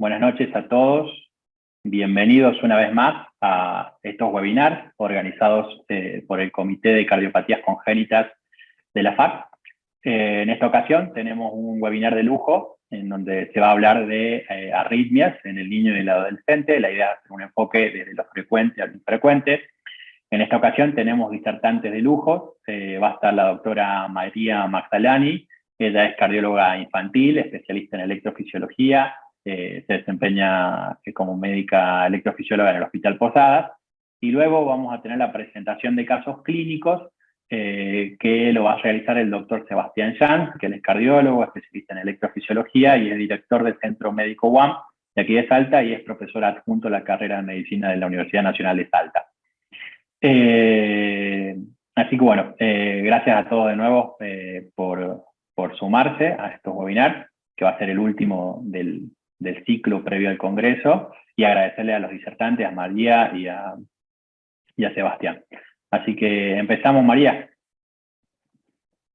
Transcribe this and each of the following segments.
Buenas noches a todos. Bienvenidos una vez más a estos webinars organizados por el Comité de Cardiopatías Congénitas de la FAC. En esta ocasión tenemos un webinar de lujo en donde se va a hablar de arritmias en el niño y el adolescente. La idea es hacer un enfoque desde lo frecuente al infrecuente. En esta ocasión tenemos disertantes de lujo. Va a estar la doctora María Magdalani. Ella es cardióloga infantil, especialista en electrofisiología. Se desempeña como médica electrofisióloga en el Hospital Posadas. Y luego vamos a tener la presentación de casos clínicos que lo va a realizar el doctor Sebastián Jans, que él es cardiólogo, especialista en electrofisiología y es director del Centro Médico UAM de aquí de Salta y es profesor adjunto de la carrera de Medicina de la Universidad Nacional de Salta. Así que bueno, gracias a todos de nuevo por sumarse a estos webinars, que va a ser el último del ciclo previo al Congreso, y agradecerle a los disertantes, a María y a Sebastián. Así que empezamos, María.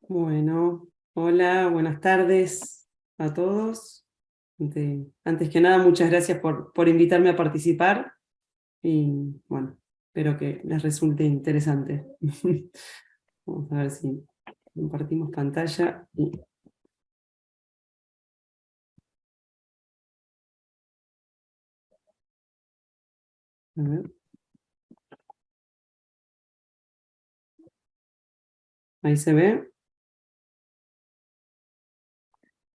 Bueno, hola, buenas tardes a todos. Antes que nada, muchas gracias por invitarme a participar y bueno, espero que les resulte interesante. Vamos a ver si compartimos pantalla. A ver. Ahí se ve.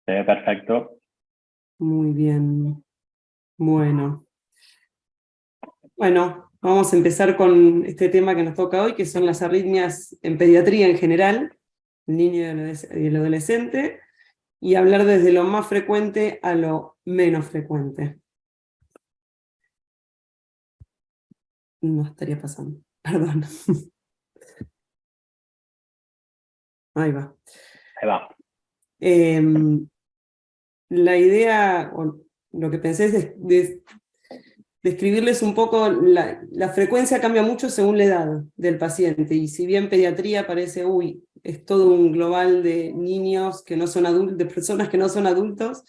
Se ve perfecto. Muy bien. Bueno, vamos a empezar con este tema que nos toca hoy, que son las arritmias en pediatría en general, el niño y el adolescente, y hablar desde lo más frecuente a lo menos frecuente. No estaría pasando, perdón. Ahí va. Ahí va. La idea, o lo que pensé es describirles un poco, la frecuencia cambia mucho según la edad del paciente, y si bien pediatría parece, es todo un global de niños que no son adultos, de personas que no son adultos,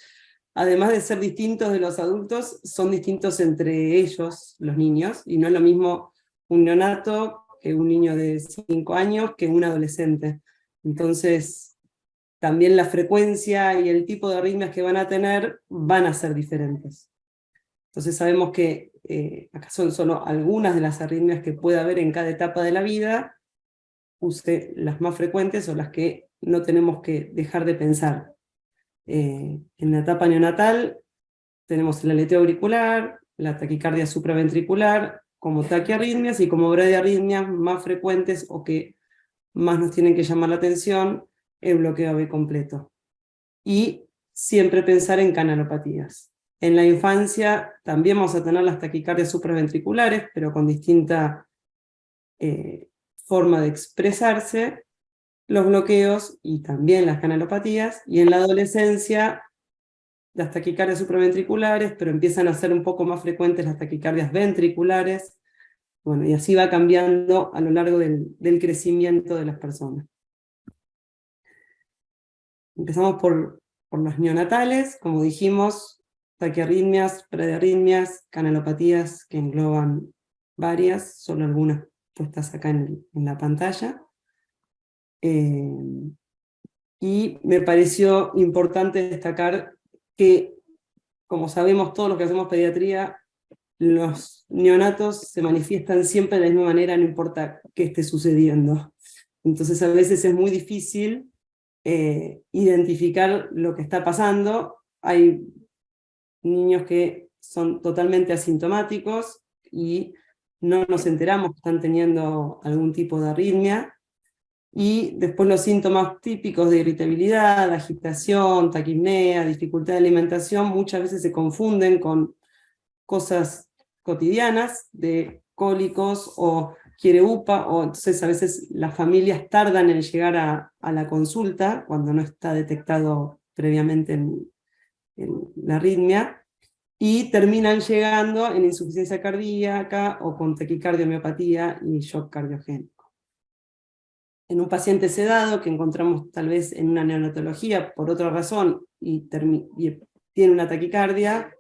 además de ser distintos de los adultos, son distintos entre ellos, los niños, y no es lo mismo un neonato que un niño de 5 años que un adolescente. Entonces, también la frecuencia y el tipo de arritmias que van a tener van a ser diferentes. Entonces sabemos que acá son solo algunas de las arritmias que puede haber en cada etapa de la vida, las más frecuentes o las que no tenemos que dejar de pensar. En la etapa neonatal tenemos el aleteo auricular, la taquicardia supraventricular, como taquiarritmias y como bradiarritmias más frecuentes o que más nos tienen que llamar la atención, el bloqueo AV completo. Y siempre pensar en canalopatías. En la infancia también vamos a tener las taquicardias supraventriculares, pero con distinta forma de expresarse, los bloqueos y también las canalopatías, y en la adolescencia las taquicardias supraventriculares, pero empiezan a ser un poco más frecuentes las taquicardias ventriculares, bueno, y así va cambiando a lo largo del crecimiento de las personas. Empezamos por las neonatales, como dijimos, taquiarritmias, prediarritmias, canalopatías que engloban varias, solo algunas puestas acá en la pantalla. Y me pareció importante destacar que, como sabemos todos los que hacemos pediatría, los neonatos se manifiestan siempre de la misma manera, no importa qué esté sucediendo. Entonces a veces es muy difícil identificar lo que está pasando. Hay niños que son totalmente asintomáticos y no nos enteramos que están teniendo algún tipo de arritmia, y después los síntomas típicos de irritabilidad, agitación, taquipnea, dificultad de alimentación, muchas veces se confunden con cosas cotidianas de cólicos o quiere UPA, o entonces a veces las familias tardan en llegar a la consulta cuando no está detectado previamente en la arritmia, y terminan llegando en insuficiencia cardíaca o con taquicardia-miopatía y shock cardiogénico. En un paciente sedado que encontramos tal vez en una neonatología por otra razón y tiene una taquicardia,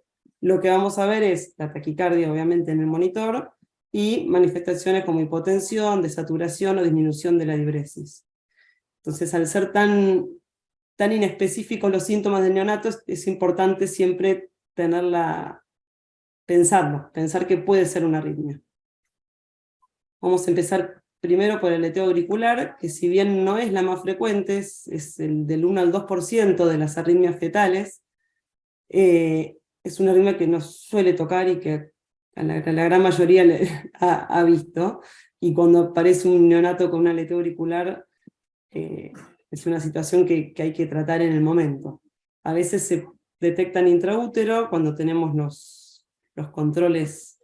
lo que vamos a ver es la taquicardia, obviamente, en el monitor, y manifestaciones como hipotensión, desaturación o disminución de la diuresis. Entonces, al ser tan inespecíficos los síntomas del neonato, es importante siempre pensar que puede ser una arritmia. Vamos a empezar primero por el aleteo auricular, que si bien no es la más frecuente, es el del 1 al 2% de las arritmias fetales, es una arritmia que nos suele tocar y que a la gran mayoría ha visto, y cuando aparece un neonato con un aleteo auricular, es una situación que hay que tratar en el momento. A veces se detectan intraútero cuando tenemos los controles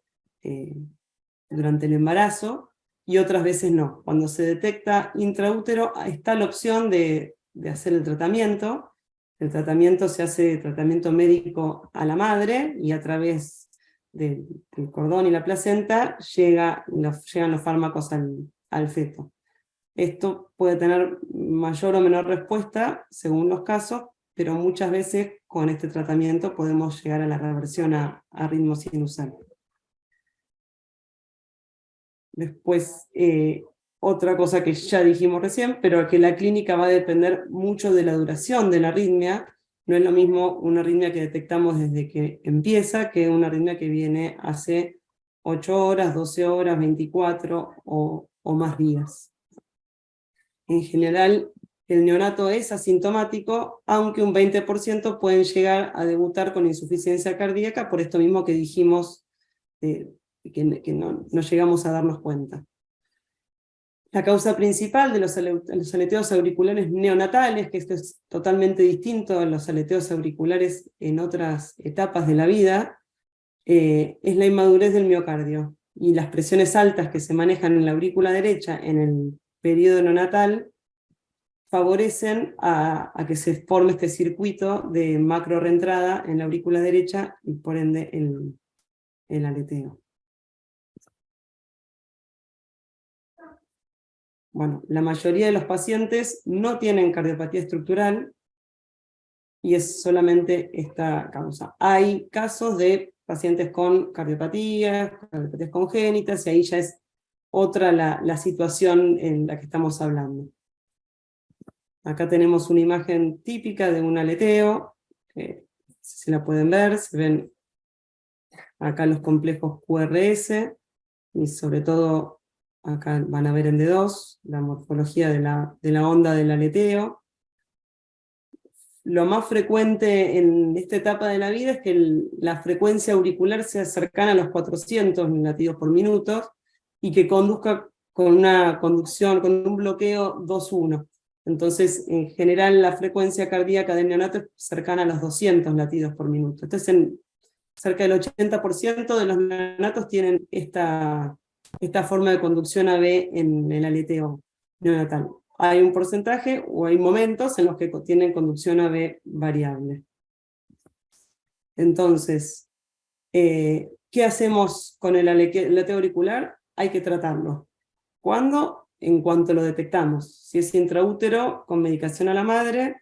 durante el embarazo, y otras veces no. Cuando se detecta intraútero está la opción de hacer el tratamiento. El tratamiento se hace tratamiento médico a la madre, y a través del cordón y la placenta llegan los fármacos al feto. Esto puede tener mayor o menor respuesta según los casos, pero muchas veces con este tratamiento podemos llegar a la reversión a ritmo sinusal. Después, otra cosa que ya dijimos recién, pero que la clínica va a depender mucho de la duración de la arritmia. No es lo mismo una arritmia que detectamos desde que empieza que una arritmia que viene hace 8 horas, 12 horas, 24 o más días. En general, el neonato es asintomático, aunque un 20% pueden llegar a debutar con insuficiencia cardíaca, por esto mismo que dijimos, que no llegamos a darnos cuenta. La causa principal de los aleteos auriculares neonatales, que esto es totalmente distinto a los aleteos auriculares en otras etapas de la vida, es la inmadurez del miocardio, y las presiones altas que se manejan en la aurícula derecha en el periodo neonatal favorecen a que se forme este circuito de macro reentrada en la aurícula derecha, y por ende el aleteo. Bueno, la mayoría de los pacientes no tienen cardiopatía estructural, y es solamente esta causa. Hay casos de pacientes con cardiopatías congénitas, y ahí ya es otra la situación en la que estamos hablando. Acá tenemos una imagen típica de un aleteo, si se la pueden ver, se ven acá los complejos QRS, y sobre todo acá van a ver en D2, la morfología de la onda del aleteo. Lo más frecuente en esta etapa de la vida es que la frecuencia auricular sea cercana a los 400 latidos por minuto, y que conduzca con una conducción, con un bloqueo 2-1. Entonces, en general, la frecuencia cardíaca del neonato es cercana a los 200 latidos por minuto. Entonces, cerca del 80% de los neonatos tienen esta forma de conducción AB en el aleteo neonatal. Hay un porcentaje o hay momentos en los que tienen conducción AB variable. Entonces, ¿qué hacemos con el aleteo auricular? Hay que tratarlo. ¿Cuándo? En cuanto lo detectamos. Si es intraútero, con medicación a la madre.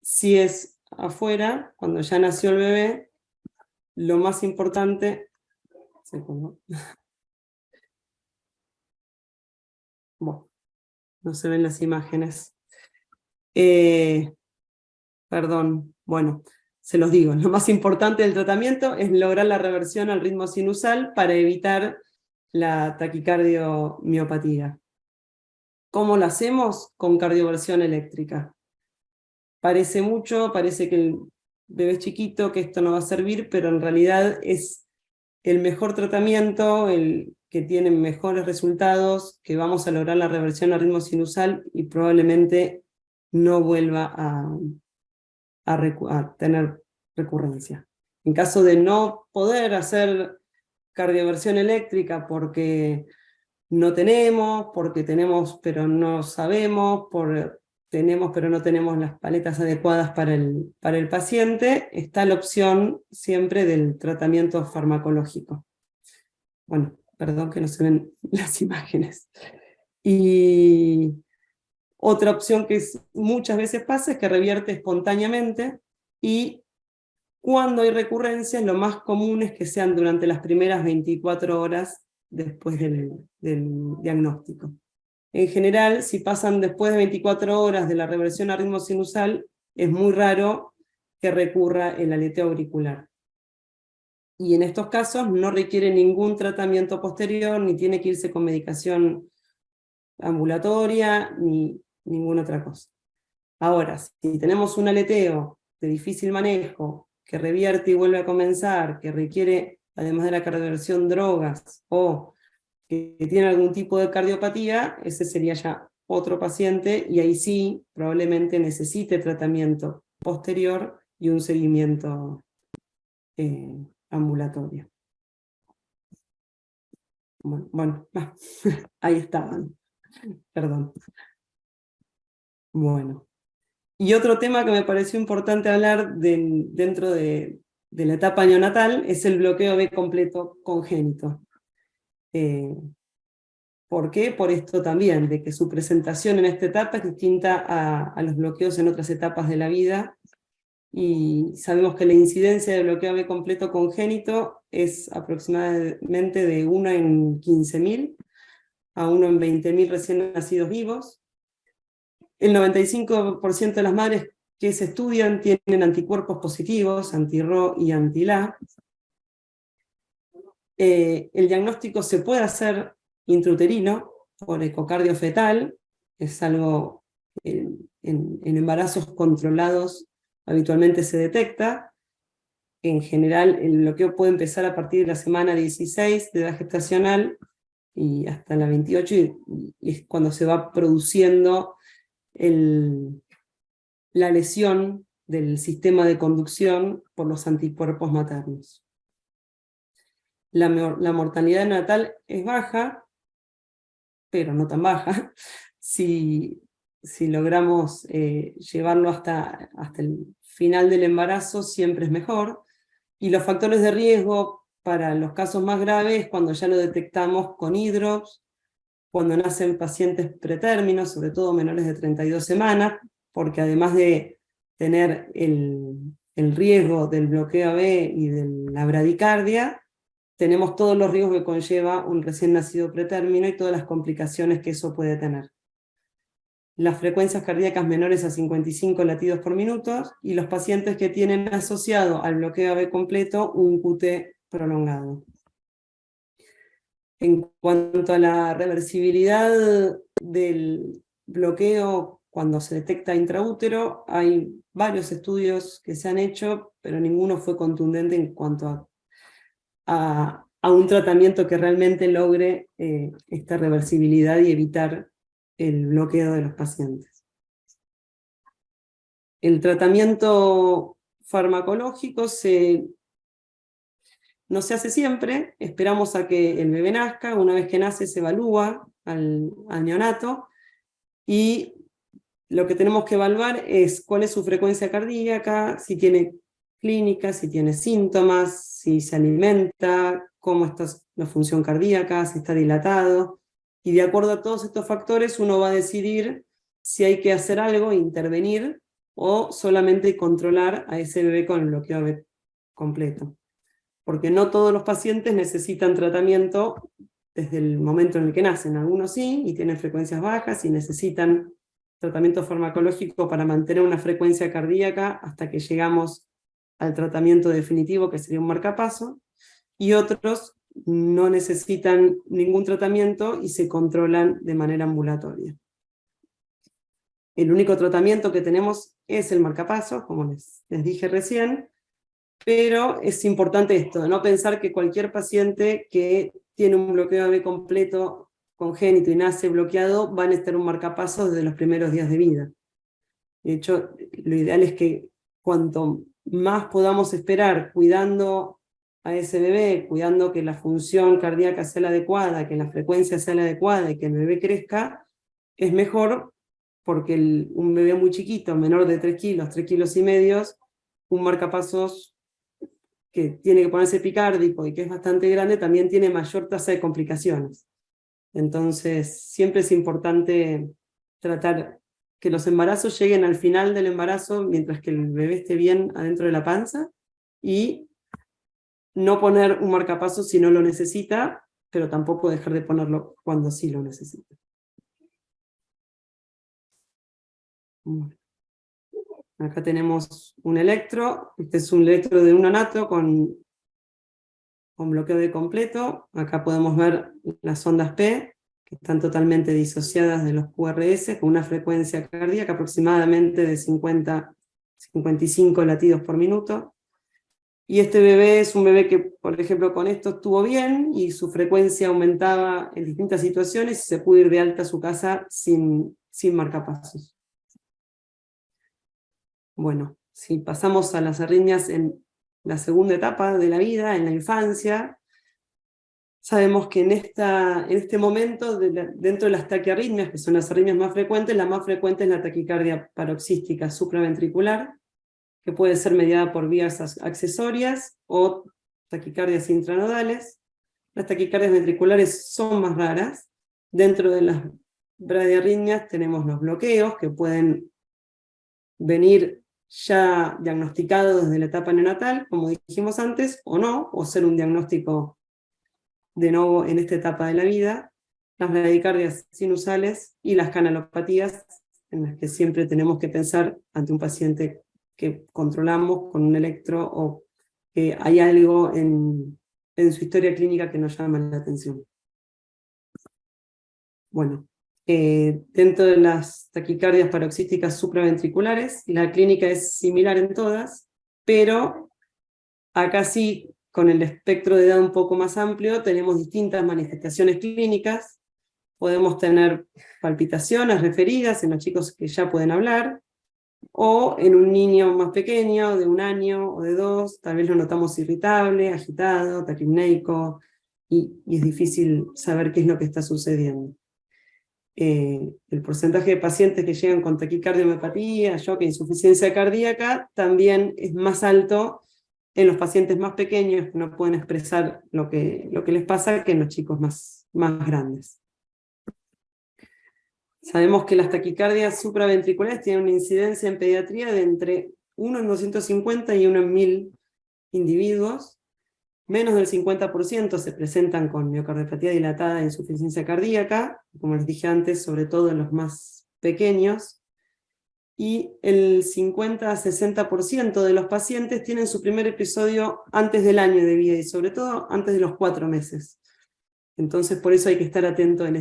Si es afuera, cuando ya nació el bebé, lo más importante... Bueno, no se ven las imágenes. Perdón, bueno, se los digo. Lo más importante del tratamiento es lograr la reversión al ritmo sinusal para evitar la taquicardiomiopatía. ¿Cómo lo hacemos? Con cardioversión eléctrica. Parece mucho, parece que el bebé es chiquito, que esto no va a servir, pero en realidad es el mejor tratamiento, el que tiene mejores resultados, que vamos a lograr la reversión al ritmo sinusal y probablemente no vuelva a tener recurrencia. En caso de no poder hacer cardioversión eléctrica porque no tenemos, porque tenemos pero no sabemos, tenemos pero no tenemos las paletas adecuadas para el paciente, está la opción siempre del tratamiento farmacológico. Bueno, perdón que no se ven las imágenes. Y otra opción que muchas veces pasa es que revierte espontáneamente, y Cuando hay recurrencias, lo más común es que sean durante las primeras 24 horas después del diagnóstico. En general, si pasan después de 24 horas de la reversión a ritmo sinusal, es muy raro que recurra el aleteo auricular. Y en estos casos no requiere ningún tratamiento posterior, ni tiene que irse con medicación ambulatoria, ni ninguna otra cosa. Ahora, si tenemos un aleteo de difícil manejo, que revierte y vuelve a comenzar, que requiere, además de la cardioversión, drogas, o que tiene algún tipo de cardiopatía, ese sería ya otro paciente, y ahí sí, probablemente necesite tratamiento posterior y un seguimiento ambulatorio. Bueno, ahí estaban, perdón. Bueno. Y otro tema que me pareció importante hablar dentro de la etapa neonatal es el bloqueo B completo congénito. ¿Por qué? Por esto también, de que su presentación en esta etapa es distinta a los bloqueos en otras etapas de la vida, y sabemos que la incidencia de bloqueo B completo congénito es aproximadamente de 1 en 15.000 a 1 en 20.000 recién nacidos vivos. El 95% de las madres que se estudian tienen anticuerpos positivos, anti-Ro y anti-La. El diagnóstico se puede hacer intrauterino por ecocardio fetal, es algo en embarazos controlados habitualmente se detecta. En general el bloqueo puede empezar a partir de la semana 16 de edad gestacional y hasta la 28, y es cuando se va produciendo la lesión del sistema de conducción por los anticuerpos maternos. La mortalidad natal es baja, pero no tan baja, si logramos llevarlo hasta el final del embarazo, siempre es mejor. Y los factores de riesgo para los casos más graves, cuando ya lo detectamos con hidrops, cuando nacen pacientes pretérminos, sobre todo menores de 32 semanas, porque además de tener el riesgo del bloqueo AB y de la bradicardia, tenemos todos los riesgos que conlleva un recién nacido pretérmino y todas las complicaciones que eso puede tener. Las frecuencias cardíacas menores a 55 latidos por minuto, y los pacientes que tienen asociado al bloqueo AB completo un QT prolongado. En cuanto a la reversibilidad del bloqueo cuando se detecta intraútero, hay varios estudios que se han hecho, pero ninguno fue contundente en cuanto a un tratamiento que realmente logre esta reversibilidad y evitar el bloqueo de los pacientes. El tratamiento farmacológico no se hace siempre, esperamos a que el bebé nazca, una vez que nace se evalúa al neonato, y lo que tenemos que evaluar es cuál es su frecuencia cardíaca, si tiene clínica, si tiene síntomas, si se alimenta, cómo está la función cardíaca, si está dilatado, y de acuerdo a todos estos factores uno va a decidir si hay que hacer algo, intervenir, o solamente controlar a ese bebé con el bloqueo AB completo. Porque no todos los pacientes necesitan tratamiento desde el momento en el que nacen. Algunos sí, y tienen frecuencias bajas, y necesitan tratamiento farmacológico para mantener una frecuencia cardíaca hasta que llegamos al tratamiento definitivo, que sería un marcapaso, y otros no necesitan ningún tratamiento y se controlan de manera ambulatoria. El único tratamiento que tenemos es el marcapaso, como les dije recién, pero es importante esto, de no pensar que cualquier paciente que tiene un bloqueo AB completo congénito y nace bloqueado va a necesitar un marcapasos desde los primeros días de vida. De hecho, lo ideal es que cuanto más podamos esperar cuidando a ese bebé, cuidando que la función cardíaca sea la adecuada, que la frecuencia sea la adecuada y que el bebé crezca, es mejor, porque un bebé muy chiquito, menor de 3 kilos, 3 kilos y medio, un marcapasos que tiene que ponerse epicárdico y que es bastante grande, también tiene mayor tasa de complicaciones. Entonces, siempre es importante tratar que los embarazos lleguen al final del embarazo mientras que el bebé esté bien adentro de la panza, y no poner un marcapasos si no lo necesita, pero tampoco dejar de ponerlo cuando sí lo necesita. Bueno. Acá tenemos un electro, este es un electro de un nonato con bloqueo de completo. Acá podemos ver las ondas P, que están totalmente disociadas de los QRS, con una frecuencia cardíaca aproximadamente de 50-55 latidos por minuto. Y este bebé es un bebé que, por ejemplo, con esto estuvo bien, y su frecuencia aumentaba en distintas situaciones, y se pudo ir de alta a su casa sin marcapasos. Bueno, si pasamos a las arritmias en la segunda etapa de la vida, en la infancia, sabemos que en este momento, dentro de las taquiarritmias, que son las arritmias más frecuentes, la más frecuente es la taquicardia paroxística supraventricular, que puede ser mediada por vías accesorias o taquicardias intranodales. Las taquicardias ventriculares son más raras. Dentro de las bradiarritmias tenemos los bloqueos, que pueden venir ya diagnosticado desde la etapa neonatal, como dijimos antes, o no, o ser un diagnóstico de nuevo en esta etapa de la vida, las bradicardias sinusales y las canalopatías, en las que siempre tenemos que pensar ante un paciente que controlamos con un electro, o que hay algo en su historia clínica que nos llama la atención. Bueno, dentro de las taquicardias paroxísticas supraventriculares, la clínica es similar en todas, pero acá sí, con el espectro de edad un poco más amplio, tenemos distintas manifestaciones clínicas. Podemos tener palpitaciones referidas en los chicos que ya pueden hablar, o en un niño más pequeño, de 1 año o de 2, tal vez lo notamos irritable, agitado, taquipneico, y es difícil saber qué es lo que está sucediendo. El porcentaje de pacientes que llegan con taquicardiomepatía, shock e insuficiencia cardíaca también es más alto en los pacientes más pequeños, que no pueden expresar lo que les pasa, que en los chicos más grandes. Sabemos que las taquicardias supraventriculares tienen una incidencia en pediatría de entre 1 en 250 y 1 en 1000 individuos. Menos del 50% se presentan con miocardiopatía dilatada e insuficiencia cardíaca, como les dije antes, sobre todo en los más pequeños. Y el 50-60% de los pacientes tienen su primer episodio antes del año de vida, y sobre todo antes de los 4 meses. Entonces por eso hay que estar atento en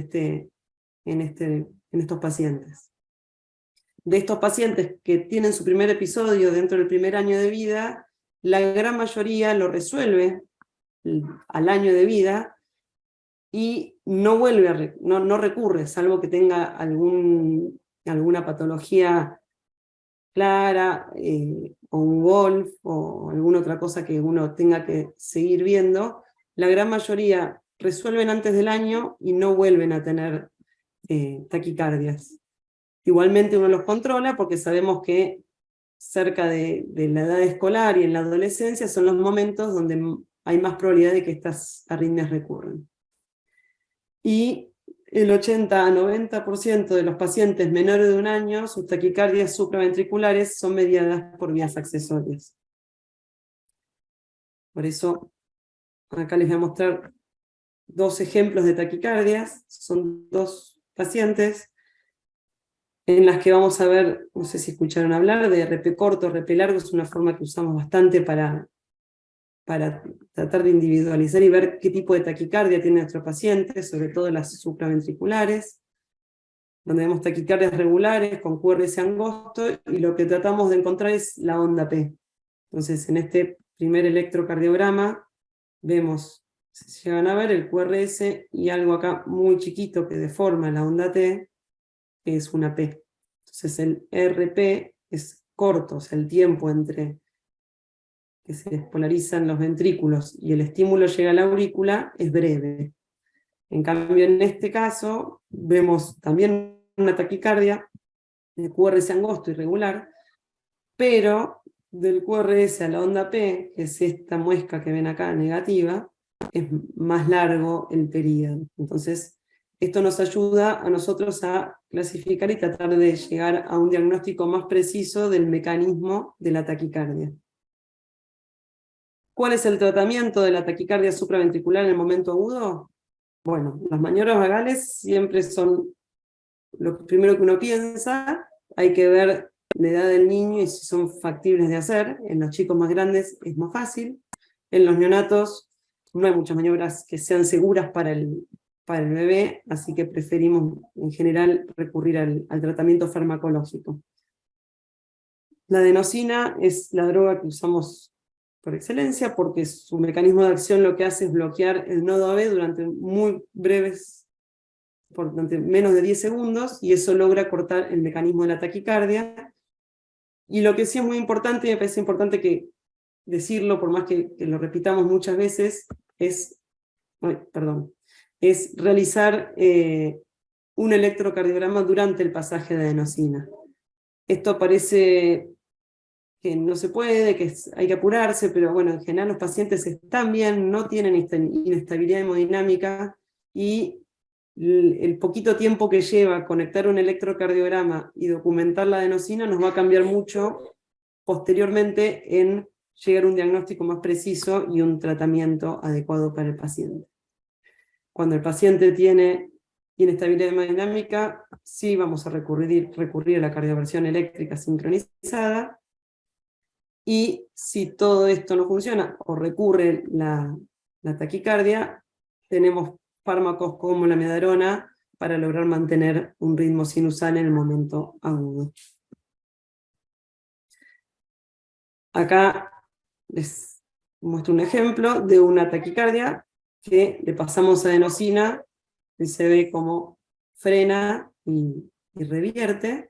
estos pacientes. De estos pacientes que tienen su primer episodio dentro del primer año de vida, la gran mayoría lo resuelve al año de vida y no vuelve, no recurre, salvo que tenga alguna patología clara, o un Wolf, o alguna otra cosa que uno tenga que seguir viendo. La gran mayoría resuelven antes del año y no vuelven a tener taquicardias. Igualmente uno los controla, porque sabemos que cerca de la edad escolar y en la adolescencia son los momentos donde hay más probabilidad de que estas arritmias recurran. Y el 80-90% de los pacientes menores de 1 año, sus taquicardias supraventriculares son mediadas por vías accesorias. Por eso, acá les voy a mostrar 2 ejemplos de taquicardias. Son 2 pacientes en las que vamos a ver, no sé si escucharon hablar de RP corto, RP largo. Es una forma que usamos bastante para tratar de individualizar y ver qué tipo de taquicardia tiene nuestro paciente, sobre todo las supraventriculares, donde vemos taquicardias regulares con QRS angosto, y lo que tratamos de encontrar es la onda P. Entonces, en este primer electrocardiograma vemos, si llegan a ver, el QRS y algo acá muy chiquito que deforma la onda T, que es una P. Entonces el RP es corto, o sea, el tiempo entre que se despolarizan los ventrículos y el estímulo llega a la aurícula es breve. En cambio, en este caso, vemos también una taquicardia de QRS angosto irregular, pero del QRS a la onda P, que es esta muesca que ven acá negativa, es más largo el período. Entonces, esto nos ayuda a nosotros a clasificar y tratar de llegar a un diagnóstico más preciso del mecanismo de la taquicardia. ¿Cuál es el tratamiento de la taquicardia supraventricular en el momento agudo? Bueno, las maniobras vagales siempre son lo primero que uno piensa. Hay que ver la edad del niño y si son factibles de hacer. En los chicos más grandes es más fácil. En los neonatos no hay muchas maniobras que sean seguras para el bebé, así que preferimos en general recurrir al tratamiento farmacológico. La adenosina es la droga que usamos por excelencia porque su mecanismo de acción lo que hace es bloquear el nodo AB durante muy breves, durante menos de 10 segundos, y eso logra cortar el mecanismo de la taquicardia. Y lo que sí es muy importante, y me parece importante que decirlo, por más que lo repitamos muchas veces, es realizar un electrocardiograma durante el pasaje de adenosina. Esto parece que no se puede, que hay que apurarse, pero bueno, en general los pacientes están bien, no tienen inestabilidad hemodinámica, y el poquito tiempo que lleva conectar un electrocardiograma y documentar la adenosina nos va a cambiar mucho posteriormente en llegar a un diagnóstico más preciso y un tratamiento adecuado para el paciente. Cuando el paciente tiene inestabilidad hemodinámica, sí vamos a recurrir a la cardioversión eléctrica sincronizada, y si todo esto no funciona o recurre la taquicardia, tenemos fármacos como la medarona para lograr mantener un ritmo sinusal en el momento agudo. Acá les muestro un ejemplo de una taquicardia que le pasamos adenosina y se ve como frena y revierte.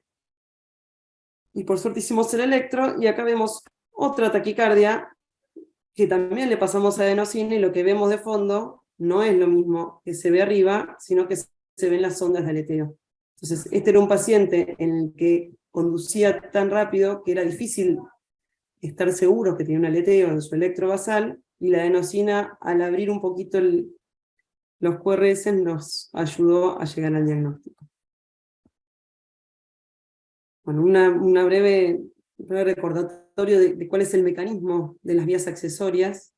Y por suerte hicimos el electro, y acá vemos otra taquicardia que también le pasamos adenosina, y lo que vemos de fondo no es lo mismo que se ve arriba, sino que se ven las ondas de aleteo. Entonces, este era un paciente en el que conducía tan rápido que era difícil estar seguro que tenía un aleteo en su electrovasal, y la adenosina, al abrir un poquito los QRS, nos ayudó a llegar al diagnóstico. Bueno, una breve recordatorio de cuál es el mecanismo de las vías accesorias.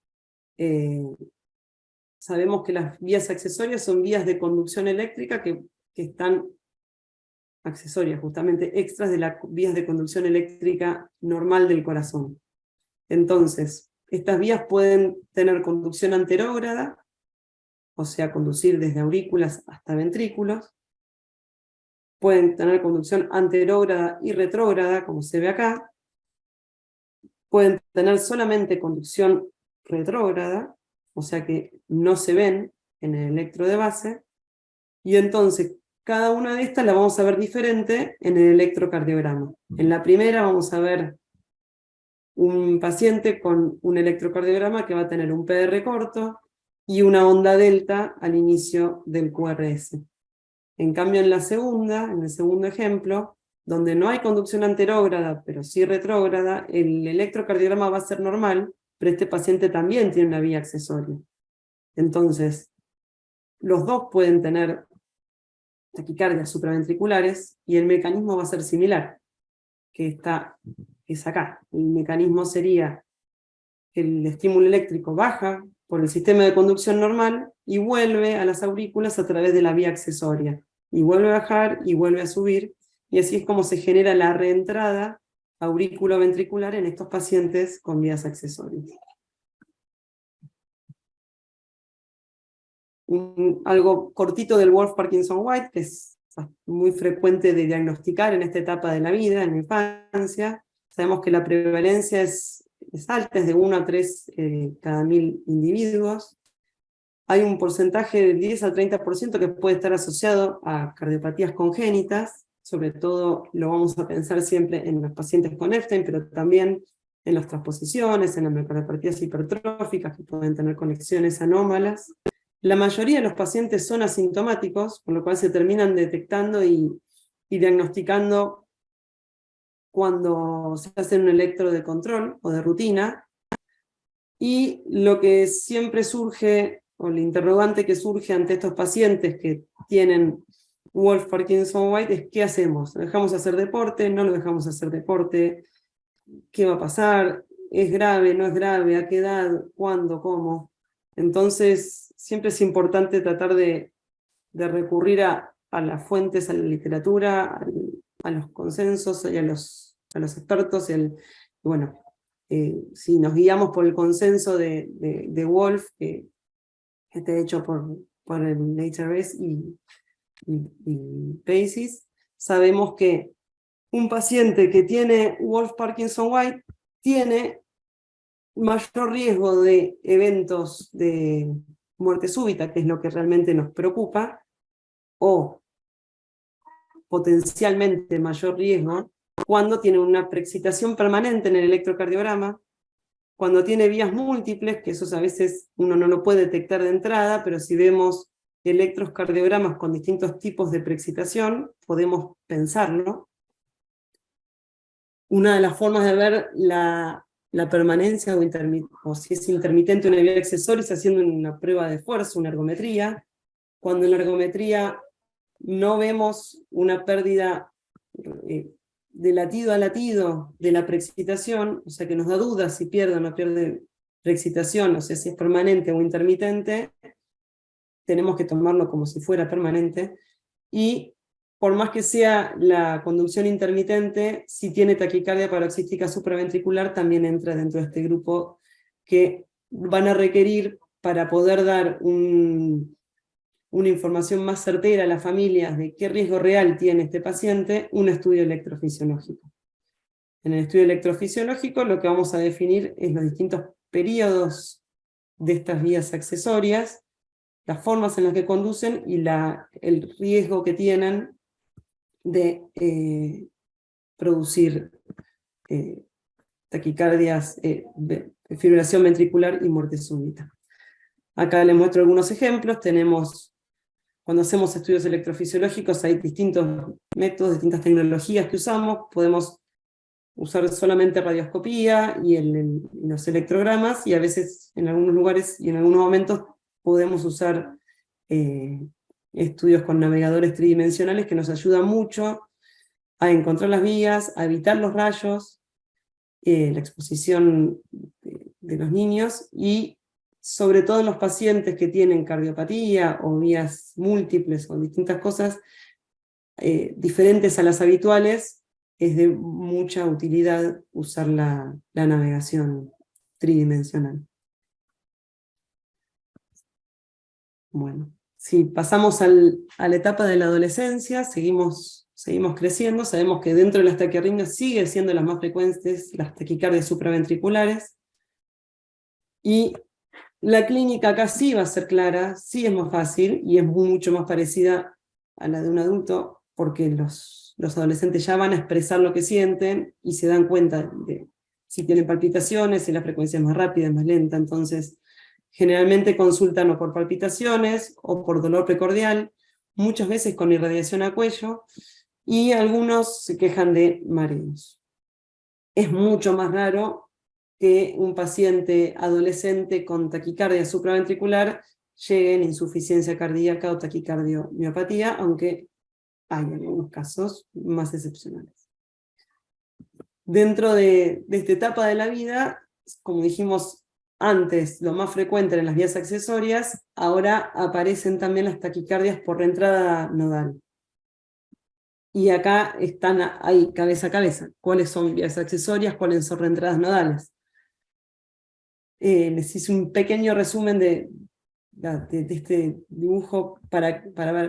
Sabemos que las vías accesorias son vías de conducción eléctrica que están accesorias, justamente extras de las vías de conducción eléctrica normal del corazón. Entonces, estas vías pueden tener conducción anterógrada, o sea, conducir desde aurículas hasta ventrículos. Pueden tener conducción anterógrada y retrógrada, como se ve acá. Pueden tener solamente conducción retrógrada, o sea que no se ven en el electro de base, y entonces cada una de estas la vamos a ver diferente en el electrocardiograma. En la primera vamos a ver un paciente con un electrocardiograma que va a tener un PR corto y una onda delta al inicio del QRS. En cambio en la segunda, en el segundo ejemplo, donde no hay conducción anterógrada, pero sí retrógrada, el electrocardiograma va a ser normal, pero este paciente también tiene una vía accesoria. Entonces, los dos pueden tener taquicardias supraventriculares, y el mecanismo va a ser similar, que es acá. El mecanismo sería que el estímulo eléctrico baja por el sistema de conducción normal y vuelve a las aurículas a través de la vía accesoria, y vuelve a bajar y vuelve a subir, y así es como se genera la reentrada auriculoventricular en estos pacientes con vías accesorias. Algo cortito del Wolff-Parkinson-White, que es muy frecuente de diagnosticar en esta etapa de la vida, en la infancia. Sabemos que la prevalencia es alta, es de 1 a 3 cada 1000 individuos. Hay un porcentaje del 10 al 30% que puede estar asociado a cardiopatías congénitas, sobre todo lo vamos a pensar siempre en los pacientes con Epstein, pero también en las transposiciones, en las miocardiopatías hipertróficas que pueden tener conexiones anómalas. La mayoría de los pacientes son asintomáticos, por lo cual se terminan detectando y diagnosticando cuando se hace un electro de control o de rutina. Y lo que siempre surge, o el interrogante que surge ante estos pacientes que tienen Wolff-Parkinson-White, es ¿qué hacemos? ¿Lo dejamos hacer deporte? ¿No lo dejamos hacer deporte? ¿Qué va a pasar? ¿Es grave, no es grave? ¿A qué edad? ¿Cuándo? ¿Cómo? Entonces, siempre es importante tratar de recurrir a las fuentes, a la literatura, a los consensos y a los expertos. Bueno, si nos guiamos por el consenso de Wolf, que está hecho por el HRS y PACES, sabemos que un paciente que tiene Wolff-Parkinson-White tiene mayor riesgo de eventos de muerte súbita, que es lo que realmente nos preocupa, o potencialmente mayor riesgo cuando tiene una preexcitación permanente en el electrocardiograma, cuando tiene vías múltiples, que eso a veces uno no lo puede detectar de entrada, pero si vemos electrocardiogramas con distintos tipos de preexcitación, podemos pensarlo. Una de las formas de ver la permanencia o si es intermitente una vía accesoria es haciendo una prueba de fuerza, una ergometría. Cuando en la ergometría no vemos una pérdida de latido a latido de la preexcitación, o sea que nos da dudas si pierde o no pierde preexcitación, o sea si es permanente o intermitente, tenemos que tomarlo como si fuera permanente, y por más que sea la conducción intermitente, si tiene taquicardia paroxística supraventricular, también entra dentro de este grupo que van a requerir, para poder dar una información más certera a las familias de qué riesgo real tiene este paciente, un estudio electrofisiológico. En el estudio electrofisiológico lo que vamos a definir es los distintos periodos de estas vías accesorias, las formas en las que conducen y el riesgo que tienen de producir taquicardias, fibrilación ventricular y muerte súbita. Acá les muestro algunos ejemplos. Cuando hacemos estudios electrofisiológicos hay distintos métodos, distintas tecnologías que usamos. Podemos usar solamente radioscopía y los electrogramas, y a veces en algunos lugares y en algunos momentos podemos usar estudios con navegadores tridimensionales que nos ayudan mucho a encontrar las vías, a evitar los rayos, la exposición de los niños, y sobre todo en los pacientes que tienen cardiopatía o vías múltiples o distintas cosas diferentes a las habituales, es de mucha utilidad usar la navegación tridimensional. Bueno, si pasamos a la etapa de la adolescencia, seguimos creciendo, sabemos que dentro de las taquiarritmias siguen siendo las más frecuentes las taquicardias supraventriculares, y la clínica acá sí va a ser clara, sí es más fácil, y es mucho más parecida a la de un adulto, porque los adolescentes ya van a expresar lo que sienten, y se dan cuenta de si tienen palpitaciones, si la frecuencia es más rápida, es más lenta. Entonces generalmente consultan o por palpitaciones, o por dolor precordial, muchas veces con irradiación a cuello, y algunos se quejan de mareos. Es mucho más raro que un paciente adolescente con taquicardia supraventricular llegue en insuficiencia cardíaca o taquicardiomyopatía, aunque hay algunos casos más excepcionales. Dentro de esta etapa de la vida, como dijimos antes, lo más frecuente en las vías accesorias, ahora aparecen también las taquicardias por reentrada nodal. Y acá están ahí, cabeza a cabeza. ¿Cuáles son vías accesorias? ¿Cuáles son reentradas nodales? Les hice un pequeño resumen de este dibujo para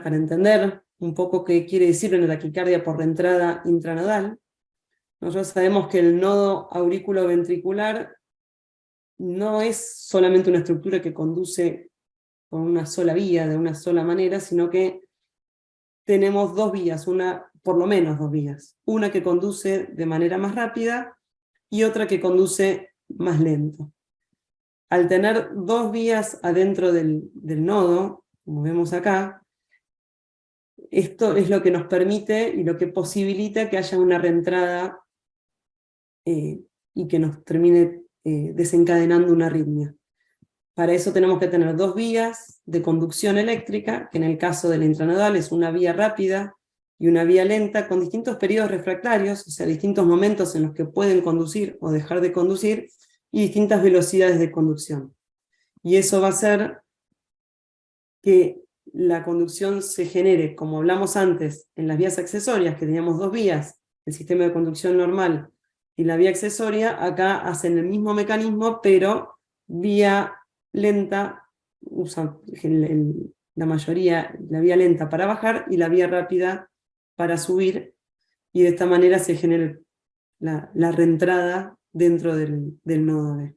entender un poco qué quiere decir una taquicardia por reentrada intranodal. Nosotros sabemos que el nodo auriculoventricular no es solamente una estructura que conduce con una sola vía, de una sola manera, sino que tenemos dos vías, por lo menos dos vías. Una que conduce de manera más rápida y otra que conduce más lento. Al tener dos vías adentro del nodo, como vemos acá, esto es lo que nos permite y lo que posibilita que haya una reentrada y que nos termine desencadenando una arritmia. Para eso tenemos que tener dos vías de conducción eléctrica, que en el caso de la intranodal es una vía rápida y una vía lenta, con distintos periodos refractarios, o sea, distintos momentos en los que pueden conducir o dejar de conducir, y distintas velocidades de conducción. Y eso va a hacer que la conducción se genere, como hablamos antes, en las vías accesorias, que teníamos dos vías, el sistema de conducción normal y la vía accesoria. Acá hacen el mismo mecanismo, pero vía lenta, usan la mayoría la vía lenta para bajar y la vía rápida para subir, y de esta manera se genera la reentrada dentro del nodo B.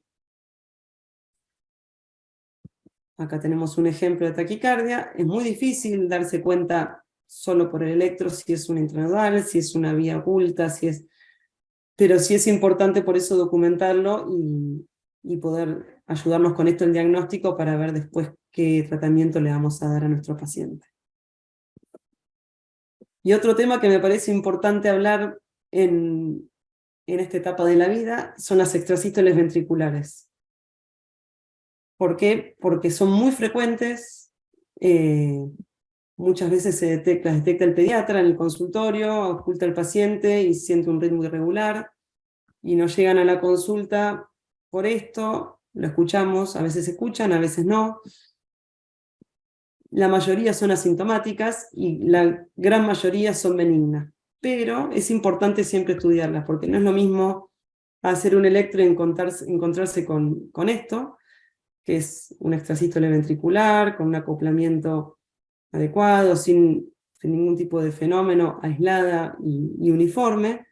Acá tenemos un ejemplo de taquicardia. Es muy difícil darse cuenta solo por el electro si es una intranodal, si es una vía oculta, pero sí es importante por eso documentarlo y poder ayudarnos con esto el diagnóstico para ver después qué tratamiento le vamos a dar a nuestro paciente. Y otro tema que me parece importante hablar en esta etapa de la vida son las extrasístoles ventriculares. ¿Por qué? Porque son muy frecuentes, muchas veces las detecta el pediatra en el consultorio, oculta al paciente y siente un ritmo irregular, y nos llegan a la consulta por esto, lo escuchamos, a veces se escuchan, a veces no. La mayoría son asintomáticas y la gran mayoría son benignas, pero es importante siempre estudiarlas, porque no es lo mismo hacer un electro y encontrarse con esto, que es una extrasístole ventricular, con un acoplamiento adecuado, sin ningún tipo de fenómeno, aislada y uniforme,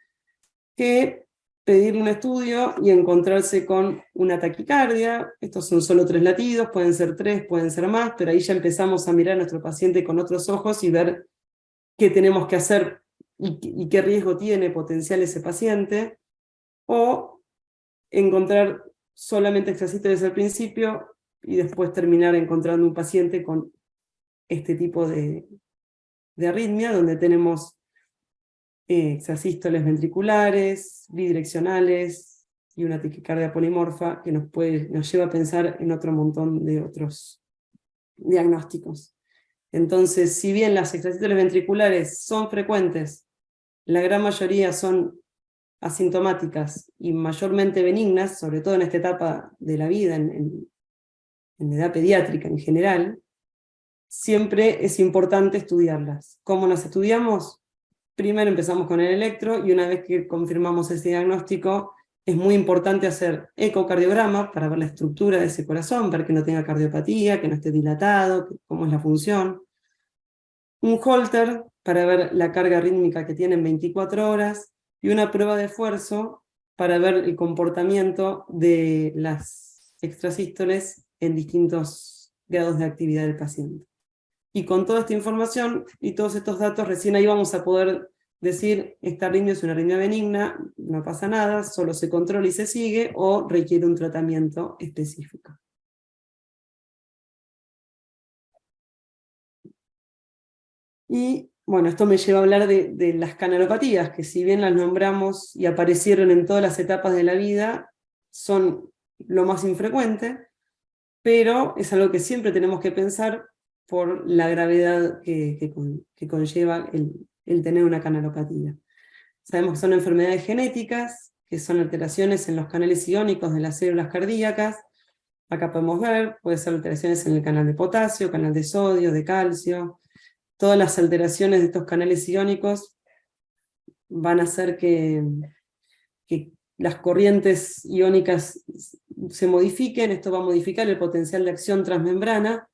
que pedirle un estudio y encontrarse con una taquicardia. Estos son solo 3 latidos, pueden ser 3, pueden ser más, pero ahí ya empezamos a mirar a nuestro paciente con otros ojos y ver qué tenemos que hacer y qué riesgo tiene potencial ese paciente, o encontrar solamente extrasístoles al principio y después terminar encontrando un paciente con este tipo de arritmia, donde tenemos extrasístoles ventriculares, bidireccionales y una taquicardia polimorfa que nos lleva a pensar en otro montón de otros diagnósticos. Entonces, si bien las extrasístoles ventriculares son frecuentes, la gran mayoría son asintomáticas y mayormente benignas, sobre todo en esta etapa de la vida, en la edad pediátrica en general, siempre es importante estudiarlas. ¿Cómo las estudiamos? Primero empezamos con el electro, y una vez que confirmamos ese diagnóstico, es muy importante hacer ecocardiograma para ver la estructura de ese corazón, para que no tenga cardiopatía, que no esté dilatado, cómo es la función. Un Holter para ver la carga rítmica que tiene en 24 horas, y una prueba de esfuerzo para ver el comportamiento de las extrasístoles en distintos grados de actividad del paciente. Y con toda esta información y todos estos datos, recién ahí vamos a poder decir: esta arritmia es una arritmia benigna, no pasa nada, solo se controla y se sigue, o requiere un tratamiento específico. Y bueno, esto me lleva a hablar de las canalopatías, que si bien las nombramos y aparecieron en todas las etapas de la vida, son lo más infrecuente, pero es algo que siempre tenemos que pensar por la gravedad que conlleva el tener una canalopatía. Sabemos que son enfermedades genéticas, que son alteraciones en los canales iónicos de las células cardíacas. Acá podemos ver, puede ser alteraciones en el canal de potasio, canal de sodio, de calcio. Todas las alteraciones de estos canales iónicos van a hacer que las corrientes iónicas se modifiquen. Esto va a modificar el potencial de acción transmembrana,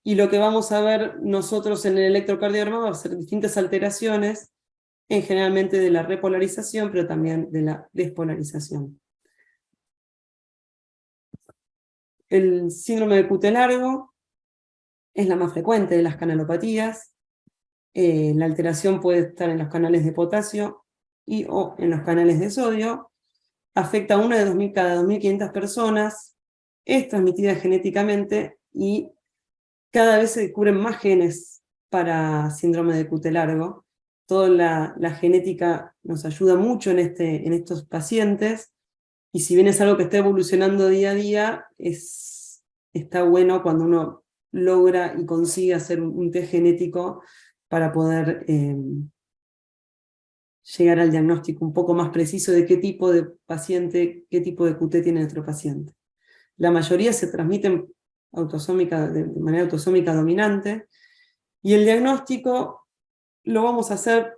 y lo que vamos a ver nosotros en el electrocardiograma va a ser distintas alteraciones, generalmente de la repolarización, pero también de la despolarización. El síndrome de QT largo es la más frecuente de las canalopatías. La alteración puede estar en los canales de potasio o en los canales de sodio. Afecta a una de 2.000 cada 2.500 personas, es transmitida genéticamente, y cada vez se descubren más genes para síndrome de QT largo. Toda la genética nos ayuda mucho en estos pacientes, y si bien es algo que está evolucionando día a día, está bueno cuando uno logra y consigue hacer un test genético para poder llegar al diagnóstico un poco más preciso de qué tipo de paciente, qué tipo de QT tiene nuestro paciente. La mayoría se transmiten de manera autosómica dominante, y el diagnóstico lo vamos a hacer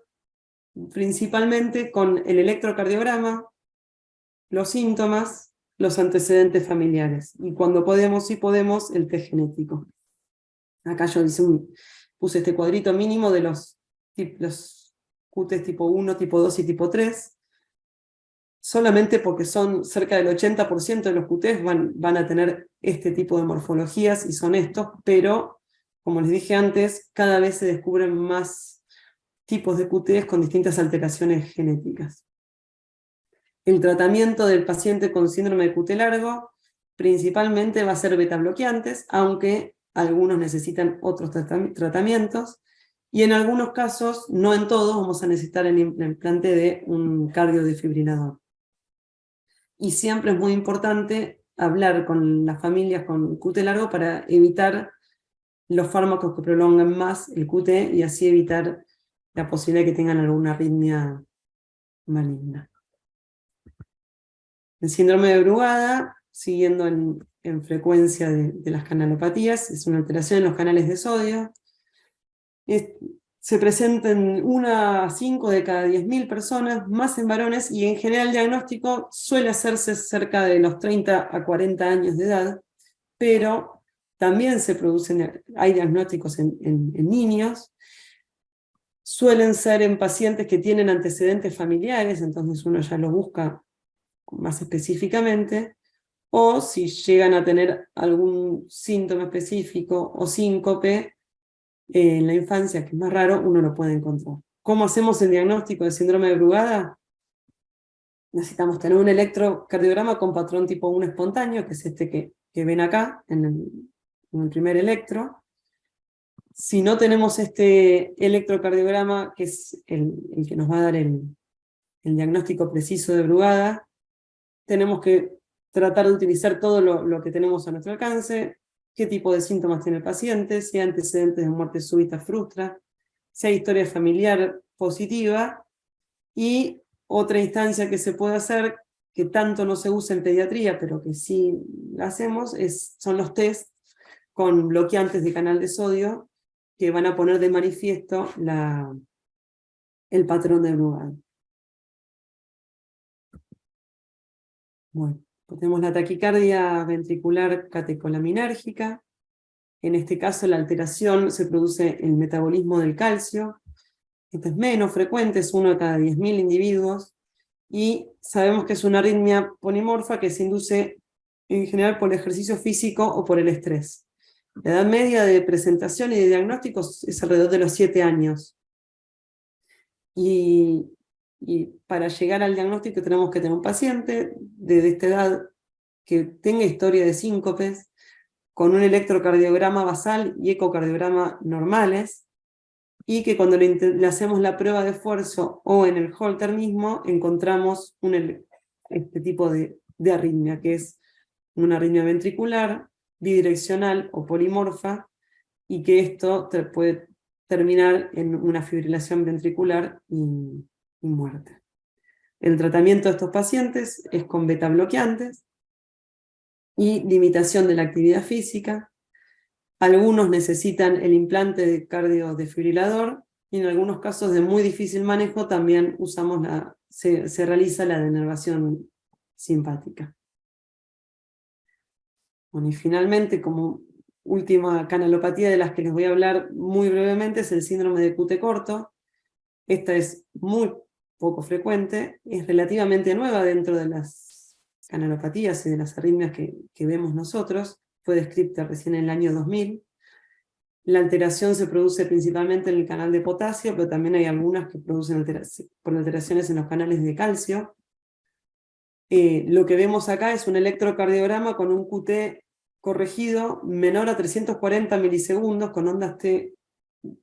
principalmente con el electrocardiograma, los síntomas, los antecedentes familiares, y cuando podemos, si podemos, el test genético. Acá yo puse este cuadrito mínimo de los QTs tipo 1, tipo 2 y tipo 3, solamente porque son cerca del 80% de los QTs van a tener este tipo de morfologías y son estos, pero como les dije antes, cada vez se descubren más tipos de QTs con distintas alteraciones genéticas. El tratamiento del paciente con síndrome de QT largo principalmente va a ser betabloqueantes, aunque algunos necesitan otros tratamientos, y en algunos casos, no en todos, vamos a necesitar el implante de un cardiodesfibrilador. Y siempre es muy importante hablar con las familias con QT largo para evitar los fármacos que prolongan más el QT y así evitar la posibilidad de que tengan alguna arritmia maligna. El síndrome de Brugada, siguiendo en frecuencia de las canalopatías, es una alteración en los canales de sodio. Se presenta en 1 a 5 de cada 10.000 personas, más en varones, y en general el diagnóstico suele hacerse cerca de los 30 a 40 años de edad, pero también hay diagnósticos en niños. Suelen ser en pacientes que tienen antecedentes familiares, entonces uno ya lo busca más específicamente, o si llegan a tener algún síntoma específico o síncope en la infancia, que es más raro, uno lo puede encontrar. ¿Cómo hacemos el diagnóstico de síndrome de Brugada? Necesitamos tener un electrocardiograma con patrón tipo 1 espontáneo, que es este que ven acá, en el primer electro. Si no tenemos este electrocardiograma, que es el que nos va a dar el diagnóstico preciso de Brugada, tenemos que tratar de utilizar todo lo que tenemos a nuestro alcance, qué tipo de síntomas tiene el paciente, si hay antecedentes de muerte súbita frustra, si hay historia familiar positiva, y otra instancia que se puede hacer, que tanto no se usa en pediatría, pero que sí la hacemos, son los test con bloqueantes de canal de sodio, que van a poner de manifiesto el patrón de Brugada. Bueno, tenemos la taquicardia ventricular catecolaminérgica. En este caso la alteración se produce en el metabolismo del calcio. Esto es menos frecuente, es 1 de cada 10.000 individuos, y sabemos que es una arritmia polimorfa que se induce en general por el ejercicio físico o por el estrés. La edad media de presentación y de diagnóstico es alrededor de los 7 años. Y para llegar al diagnóstico tenemos que tener un paciente de esta edad que tenga historia de síncopes, con un electrocardiograma basal y ecocardiograma normales, y que cuando le hacemos la prueba de esfuerzo o en el Holter mismo, encontramos este tipo de arritmia, que es una arritmia ventricular, bidireccional o polimorfa, y que esto puede terminar en una fibrilación ventricular y muerte. El tratamiento de estos pacientes es con betabloqueantes y limitación de la actividad física. Algunos necesitan el implante de cardiodesfibrilador, y en algunos casos de muy difícil manejo también se realiza la denervación simpática. Bueno, y finalmente, como última canalopatía de las que les voy a hablar muy brevemente, es el síndrome de QT corto. Esta es muy poco frecuente, es relativamente nueva dentro de las canalopatías y de las arritmias que vemos nosotros. Fue descrita recién en el año 2000. La alteración se produce principalmente en el canal de potasio, pero también hay algunas que producen por alteraciones en los canales de calcio. Lo que vemos acá es un electrocardiograma con un QT corregido menor a 340 milisegundos, con ondas T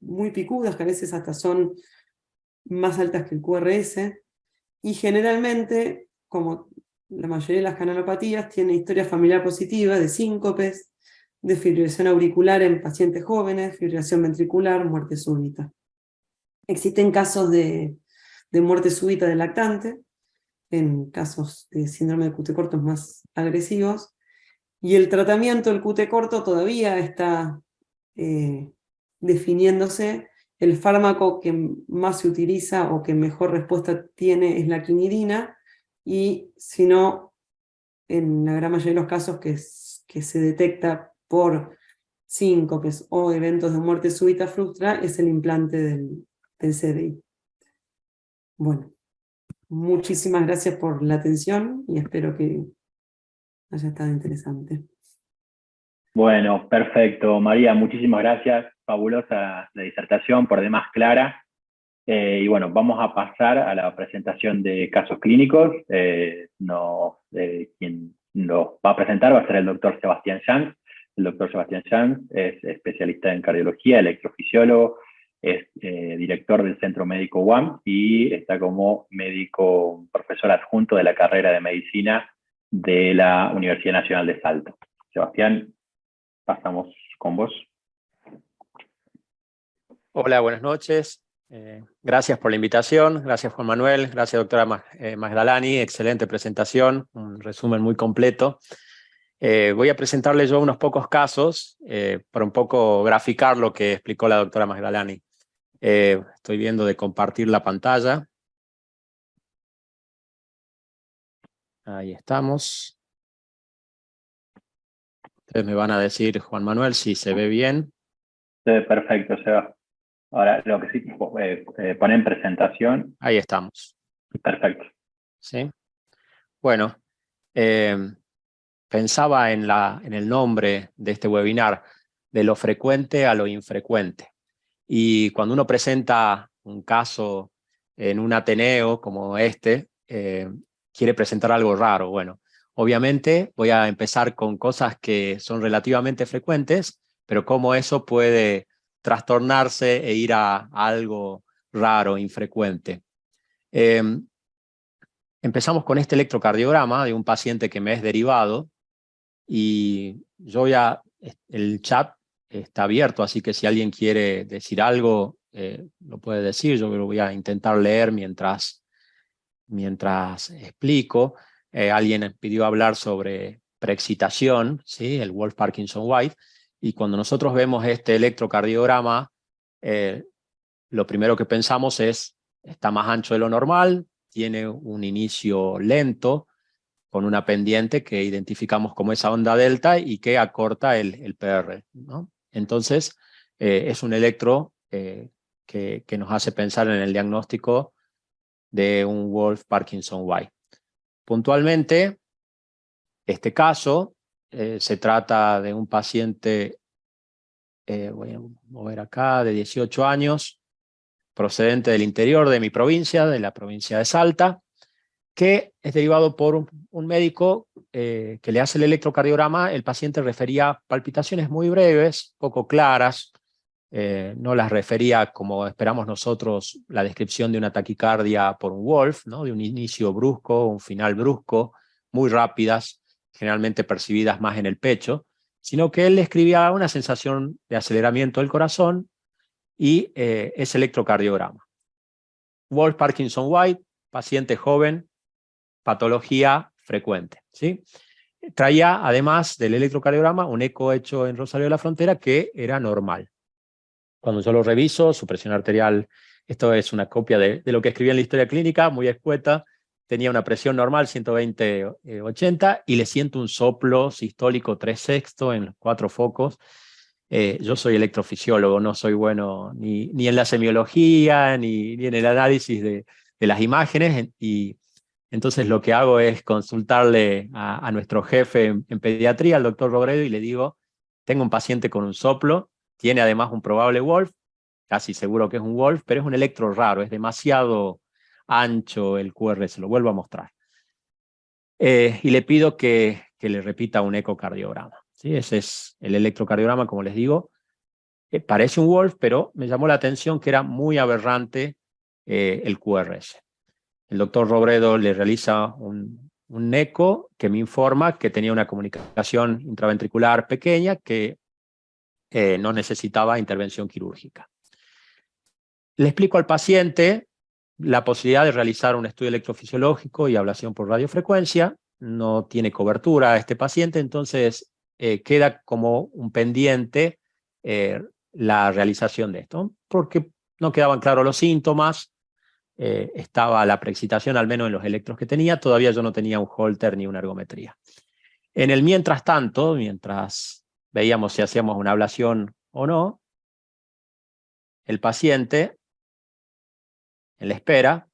muy picudas, que a veces hasta son más altas que el QRS, y generalmente, como la mayoría de las canalopatías, tiene historia familiar positiva de síncopes, de fibrilación auricular en pacientes jóvenes, fibrilación ventricular, muerte súbita. Existen casos de de muerte súbita del lactante, en casos de síndrome de QT corto más agresivos, y el tratamiento del QT corto todavía está definiéndose. El fármaco que más se utiliza o que mejor respuesta tiene es la quinidina, y si no, en la gran mayoría de los casos que se detecta por síncopes o eventos de muerte súbita frustra, es el implante del CDI. Bueno, muchísimas gracias por la atención y espero que haya estado interesante. Bueno, perfecto. María, muchísimas gracias. Fabulosa la disertación, por demás clara. Y bueno, vamos a pasar a la presentación de casos clínicos. Quien los va a presentar va a ser el doctor Sebastián Sanz. El doctor Sebastián Sanz es especialista en cardiología, electrofisiólogo, es director del Centro Médico UAM y está como médico profesor adjunto de la carrera de medicina de la Universidad Nacional de Salta. Sebastián, pasamos con vos. Hola, buenas noches. Gracias por la invitación. Gracias, Juan Manuel. Gracias, doctora Magdalani. Excelente presentación, un resumen muy completo. Voy a presentarles yo unos pocos casos para un poco graficar lo que explicó la doctora Magdalani. Estoy viendo de compartir la pantalla. Ahí estamos. Ustedes me van a decir, Juan Manuel, si se ve bien. Perfecto, Seba. Ahora, lo que sí, pone en presentación. Ahí estamos. Perfecto. ¿Sí? Bueno, pensaba en el nombre de este webinar, de lo frecuente a lo infrecuente. Y cuando uno presenta un caso en un ateneo como este, quiere presentar algo raro. Bueno, obviamente voy a empezar con cosas que son relativamente frecuentes, pero cómo eso puede trastornarse e ir a algo raro, infrecuente. Empezamos con este electrocardiograma de un paciente que me es derivado y el chat está abierto, así que si alguien quiere decir algo, lo puede decir. Yo lo voy a intentar leer mientras explico. Alguien pidió hablar sobre preexcitación, ¿sí? El Wolff-Parkinson-White, y cuando nosotros vemos este electrocardiograma, lo primero que pensamos es, está más ancho de lo normal, tiene un inicio lento, con una pendiente que identificamos como esa onda delta y que acorta el PR, ¿no? Entonces, es un electro que nos hace pensar en el diagnóstico de un Wolff-Parkinson-White. Puntualmente, este caso se trata de un paciente, voy a mover acá, de 18 años, procedente del interior de mi provincia, de la provincia de Salta, que es derivado por un médico que le hace el electrocardiograma. El paciente refería palpitaciones muy breves, poco claras, no las refería como esperamos nosotros la descripción de una taquicardia por un Wolff, ¿no? De un inicio brusco, un final brusco, muy rápidas, generalmente percibidas más en el pecho, sino que él le escribía una sensación de aceleramiento del corazón y ese electrocardiograma. Wolff-Parkinson-White, paciente joven, patología frecuente, ¿sí? Traía, además del electrocardiograma, un eco hecho en Rosario de la Frontera que era normal. Cuando yo lo reviso, su presión arterial, esto es una copia de lo que escribí en la historia clínica, muy escueta, tenía una presión normal, 120/80, y le siento un soplo sistólico 3/6 en los 4 focos. Yo soy electrofisiólogo, no soy bueno ni en la semiología, ni en el análisis de las imágenes, y entonces lo que hago es consultarle a nuestro jefe en pediatría, al doctor Robredo, y le digo, tengo un paciente con un soplo, tiene además un probable Wolff, casi seguro que es un Wolff, pero es un electro raro, es demasiado ancho el QR, se lo vuelvo a mostrar. Y le pido que le repita un ecocardiograma, ¿sí? Ese es el electrocardiograma, como les digo. Parece un Wolff, pero me llamó la atención que era muy aberrante el QRS. El doctor Robredo le realiza un eco que me informa que tenía una comunicación intraventricular pequeña que no necesitaba intervención quirúrgica. Le explico al paciente la posibilidad de realizar un estudio electrofisiológico y ablación por radiofrecuencia. No tiene cobertura a este paciente, entonces queda como un pendiente la realización de esto, porque no quedaban claros los síntomas, estaba la preexcitación, al menos en los electros que tenía, todavía yo no tenía un Holter ni una ergometría. En el mientras tanto, mientras veíamos si hacíamos una ablación o no, el paciente, en la espera,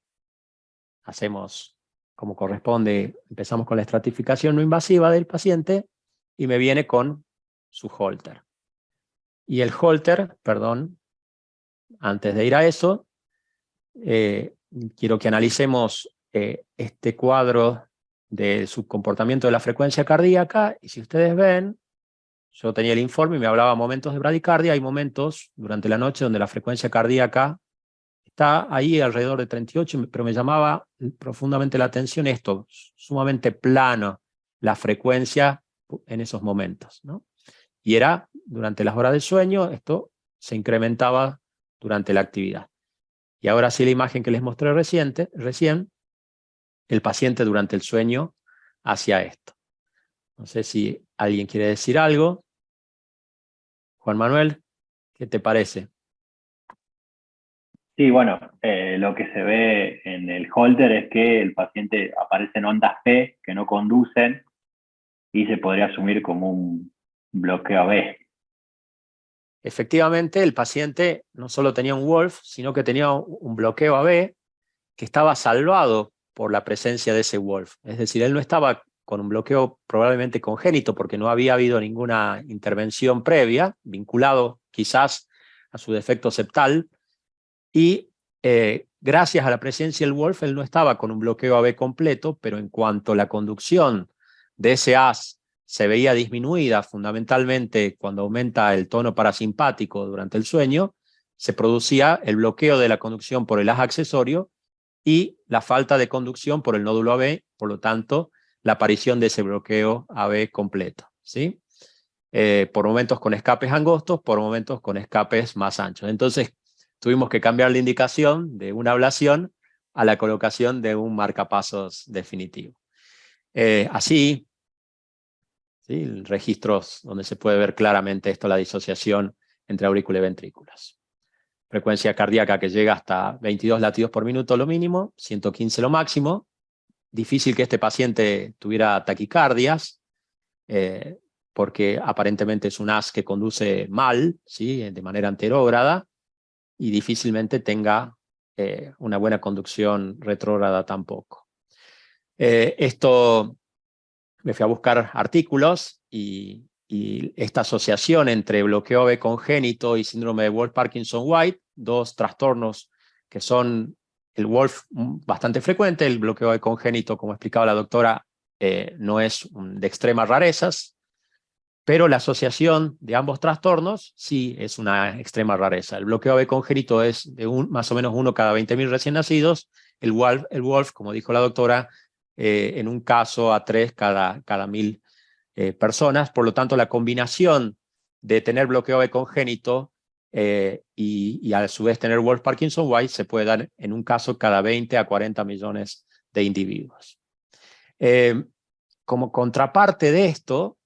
hacemos como corresponde, empezamos con la estratificación no invasiva del paciente y me viene con su Holter. Y el Holter, perdón, antes de ir a eso, quiero que analicemos este cuadro de su comportamiento de la frecuencia cardíaca, y si ustedes ven, yo tenía el informe y me hablaba momentos de bradicardia. Hay momentos durante la noche donde la frecuencia cardíaca está ahí alrededor de 38, pero me llamaba profundamente la atención esto, sumamente plano la frecuencia en esos momentos, ¿no? Y era durante las horas del sueño, esto se incrementaba durante la actividad. Y ahora sí la imagen que les mostré recién, el paciente durante el sueño hacía esto. No sé si alguien quiere decir algo. Juan Manuel, ¿qué te parece? Sí, bueno, lo que se ve en el Holter es que el paciente aparecen ondas P que no conducen y se podría asumir como un bloqueo AB. Efectivamente, el paciente no solo tenía un Wolf, sino que tenía un bloqueo AB que estaba salvado por la presencia de ese Wolf. Es decir, él no estaba con un bloqueo probablemente congénito porque no había habido ninguna intervención previa, vinculado quizás a su defecto septal, y gracias a la presencia del Wolf, él no estaba con un bloqueo AB completo, pero en cuanto la conducción de ese haz se veía disminuida, fundamentalmente cuando aumenta el tono parasimpático durante el sueño, se producía el bloqueo de la conducción por el haz accesorio y la falta de conducción por el nódulo AB, por lo tanto, la aparición de ese bloqueo AB completo, ¿sí? Por momentos con escapes angostos, por momentos con escapes más anchos. Entonces, tuvimos que cambiar la indicación de una ablación a la colocación de un marcapasos definitivo. Así, ¿sí? Registros donde se puede ver claramente esto, la disociación entre aurícula y ventrículas. Frecuencia cardíaca que llega hasta 22 latidos por minuto lo mínimo, 115 lo máximo. Difícil que este paciente tuviera taquicardias, porque aparentemente es un haz que conduce mal, ¿sí? De manera anterógrada, y difícilmente tenga una buena conducción retrógrada tampoco. Esto me fui a buscar artículos y esta asociación entre bloqueo AB congénito y síndrome de Wolff-Parkinson-White, dos trastornos que son el Wolff bastante frecuente, el bloqueo AB congénito, como explicaba la doctora, no es de extremas rarezas, pero la asociación de ambos trastornos sí es una extrema rareza. El bloqueo AB congénito es de más o menos 1 cada 20.000 recién nacidos, el Wolff, como dijo la doctora, en un caso a 3 cada 1.000 personas. Por lo tanto, la combinación de tener bloqueo AB congénito y a su vez tener Wolff-Parkinson-White se puede dar en un caso cada 20 a 40 millones de individuos. Como contraparte de esto,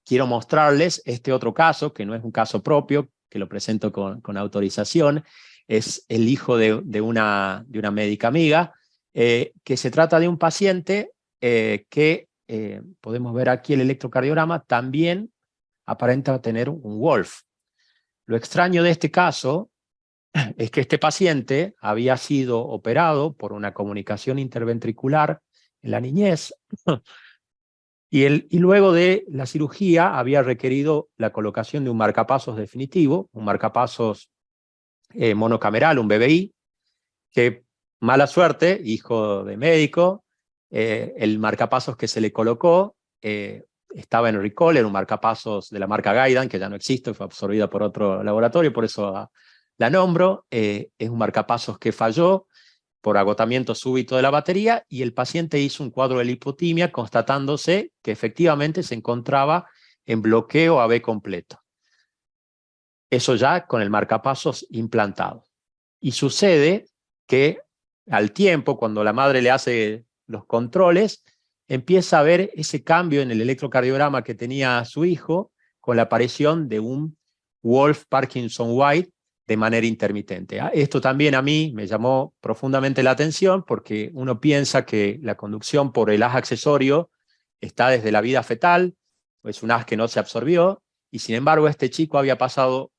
quiero mostrarles este otro caso, que no es un caso propio, que lo presento con autorización. Es el hijo de una médica amiga, que se trata de un paciente que, podemos ver aquí el electrocardiograma, también aparenta tener un Wolff. Lo extraño de este caso es que este paciente había sido operado por una comunicación interventricular en la niñez, y luego de la cirugía había requerido la colocación de un marcapasos definitivo, un marcapasos monocameral, un BBI, que mala suerte, hijo de médico, el marcapasos que se le colocó estaba en recall, era un marcapasos de la marca Guidant, que ya no existe, fue absorbida por otro laboratorio, por eso la nombro. Es un marcapasos que falló por agotamiento súbito de la batería, y el paciente hizo un cuadro de lipotimia constatándose que efectivamente se encontraba en bloqueo AB completo. Eso ya con el marcapasos implantado. Y sucede que al tiempo, cuando la madre le hace los controles, empieza a ver ese cambio en el electrocardiograma que tenía su hijo con la aparición de un Wolff Parkinson White de manera intermitente. Esto también a mí me llamó profundamente la atención porque uno piensa que la conducción por el haz accesorio está desde la vida fetal, es un haz que no se absorbió, y sin embargo este chico había pasado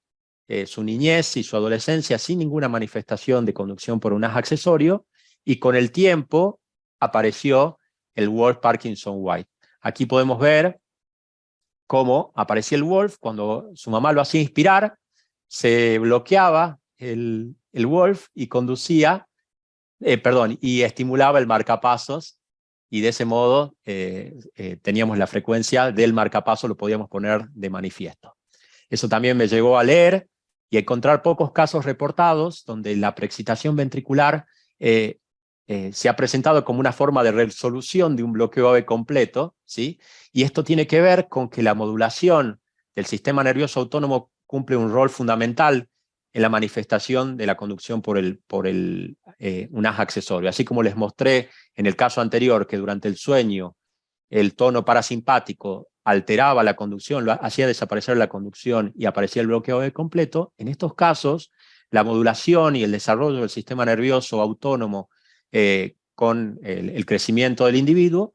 su niñez y su adolescencia sin ninguna manifestación de conducción por un haz accesorio, y con el tiempo apareció el Wolff Parkinson White. Aquí podemos ver cómo aparecía el Wolff cuando su mamá lo hacía inspirar, se bloqueaba el Wolff y conducía, y estimulaba el marcapasos, y de ese modo teníamos la frecuencia del marcapaso, lo podíamos poner de manifiesto. Eso también me llevó a leer y a encontrar pocos casos reportados donde la preexcitación ventricular se ha presentado como una forma de resolución de un bloqueo AV completo, ¿sí? Y esto tiene que ver con que la modulación del sistema nervioso autónomo cumple un rol fundamental en la manifestación de la conducción por un haz accesorio. Así como les mostré en el caso anterior que durante el sueño el tono parasimpático alteraba la conducción, hacía desaparecer la conducción y aparecía el bloqueo AV completo, en estos casos la modulación y el desarrollo del sistema nervioso autónomo con el crecimiento del individuo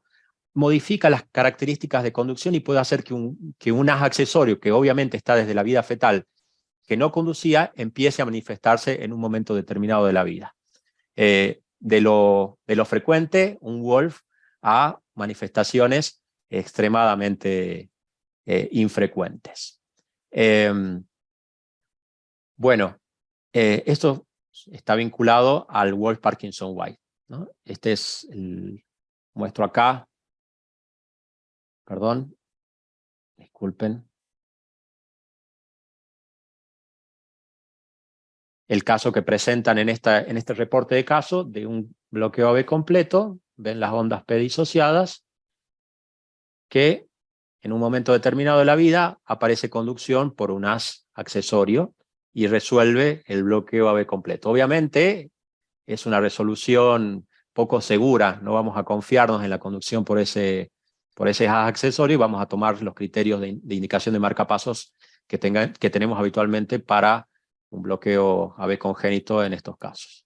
modifica las características de conducción y puede hacer que un haz accesorio, que obviamente está desde la vida fetal, que no conducía, empiece a manifestarse en un momento determinado de la vida. De lo frecuente, un Wolff, a manifestaciones extremadamente infrecuentes. Bueno, esto está vinculado al Wolff Parkinson White, ¿no? Este es muestro acá, perdón, disculpen. El caso que presentan en este reporte de caso de un bloqueo AV completo, ven las ondas P disociadas, que en un momento determinado de la vida aparece conducción por un haz accesorio y resuelve el bloqueo AV completo. Obviamente es una resolución poco segura, no vamos a confiarnos en la conducción por ese haz accesorio y vamos a tomar los criterios de indicación de marcapasos que tenemos habitualmente para un bloqueo AV congénito en estos casos.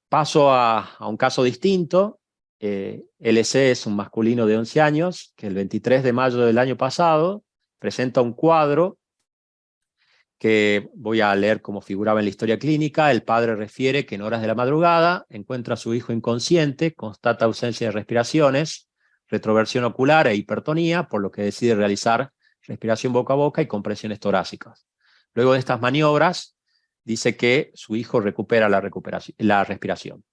Paso a un caso distinto. LC es un masculino de 11 años que el 23 de mayo del año pasado presenta un cuadro que voy a leer como figuraba en la historia clínica. El padre refiere que en horas de la madrugada encuentra a su hijo inconsciente, constata ausencia de respiraciones, retroversión ocular e hipertonía, por lo que decide realizar respiración boca a boca y compresiones torácicas. Luego de estas maniobras, dice que su hijo recupera la respiración.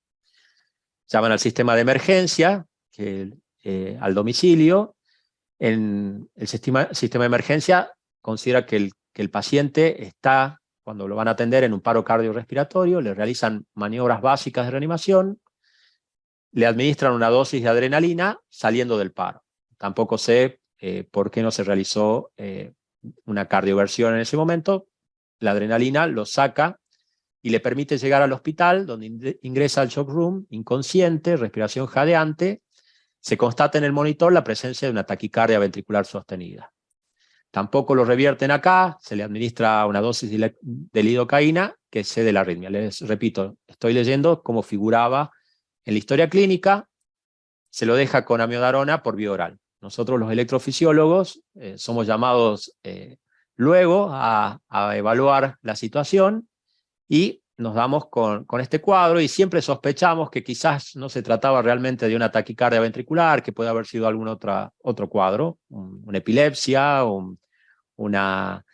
Llaman al sistema de emergencia, al domicilio. En el sistema de emergencia considera que el paciente está, cuando lo van a atender, en un paro cardiorrespiratorio, le realizan maniobras básicas de reanimación, le administran una dosis de adrenalina saliendo del paro. Tampoco sé por qué no se realizó una cardioversión en ese momento. La adrenalina lo saca y le permite llegar al hospital, donde ingresa al shock room, inconsciente, respiración jadeante. Se constata en el monitor la presencia de una taquicardia ventricular sostenida. Tampoco lo revierten acá, se le administra una dosis de lidocaína que cede la arritmia. Les repito, estoy leyendo cómo figuraba en la historia clínica, se lo deja con amiodarona por vía oral. Nosotros los electrofisiólogos somos llamados luego a evaluar la situación y nos damos con este cuadro y siempre sospechamos que quizás no se trataba realmente de una taquicardia ventricular, que puede haber sido algún otro cuadro, una epilepsia o una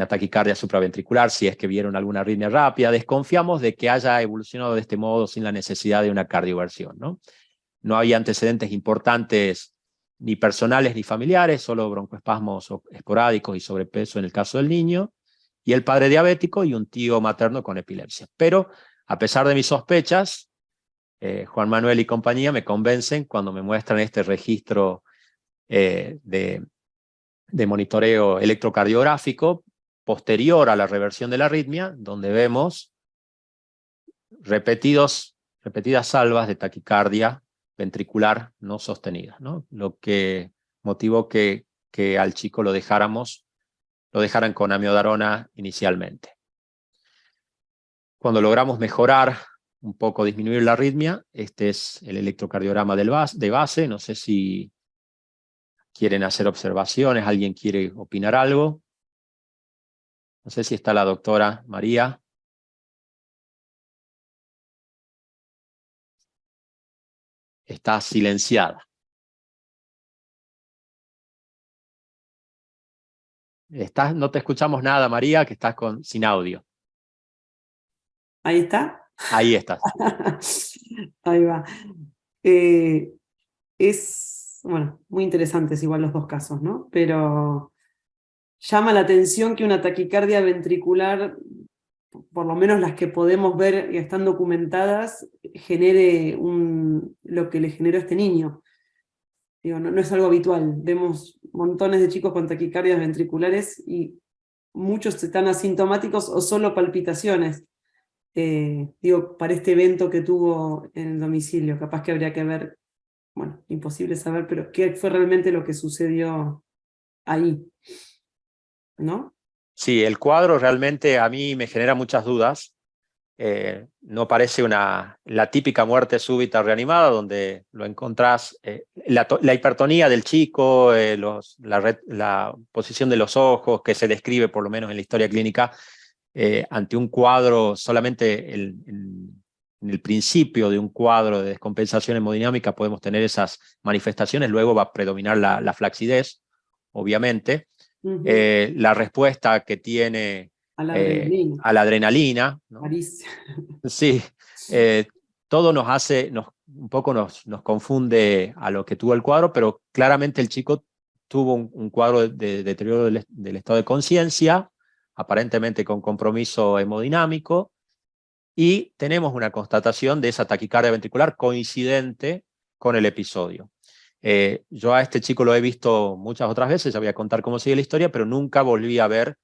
taquicardia supraventricular, si es que vieron alguna arritmia rápida. Desconfiamos de que haya evolucionado de este modo sin la necesidad de una cardioversión, ¿no? No había antecedentes importantes ni personales ni familiares, solo broncoespasmos esporádicos y sobrepeso en el caso del niño, y el padre diabético y un tío materno con epilepsia. Pero, a pesar de mis sospechas, Juan Manuel y compañía me convencen cuando me muestran este registro de monitoreo electrocardiográfico posterior a la reversión de la arritmia, donde vemos repetidas salvas de taquicardia ventricular no sostenida, ¿no? Lo que motivó que al chico lo dejaran con amiodarona inicialmente. Cuando logramos mejorar un poco, disminuir la arritmia, este es el electrocardiograma de base. No sé si quieren hacer observaciones, alguien quiere opinar algo. No sé si está la doctora María. Está silenciada. No te escuchamos nada, María, que estás sin audio. ¿Ahí está? Ahí estás. Ahí va. Bueno, muy interesantes igual los dos casos, ¿no? Pero llama la atención que una taquicardia ventricular, por lo menos las que podemos ver y están documentadas, genere lo que le generó a este niño. Digo, no es algo habitual. Vemos montones de chicos con taquicardias ventriculares y muchos están asintomáticos o solo palpitaciones. Digo, para este evento que tuvo en el domicilio, capaz que habría que ver, bueno, imposible saber, pero qué fue realmente lo que sucedió ahí, ¿no? Sí, el cuadro realmente a mí me genera muchas dudas. No parece la típica muerte súbita reanimada, donde lo encontrás, la hipertonía del chico, la posición de los ojos, que se describe por lo menos en la historia clínica, ante un cuadro, solamente en el principio de un cuadro de descompensación hemodinámica podemos tener esas manifestaciones, luego va a predominar la flacidez, obviamente. La respuesta que tiene a la adrenalina. A la adrenalina, ¿no? Sí, todo un poco nos confunde a lo que tuvo el cuadro, pero claramente el chico tuvo un cuadro de deterioro del estado de conciencia, aparentemente con compromiso hemodinámico, y tenemos una constatación de esa taquicardia ventricular coincidente con el episodio. Yo a este chico lo he visto muchas otras veces, ya voy a contar cómo sigue la historia, pero nunca volví a ver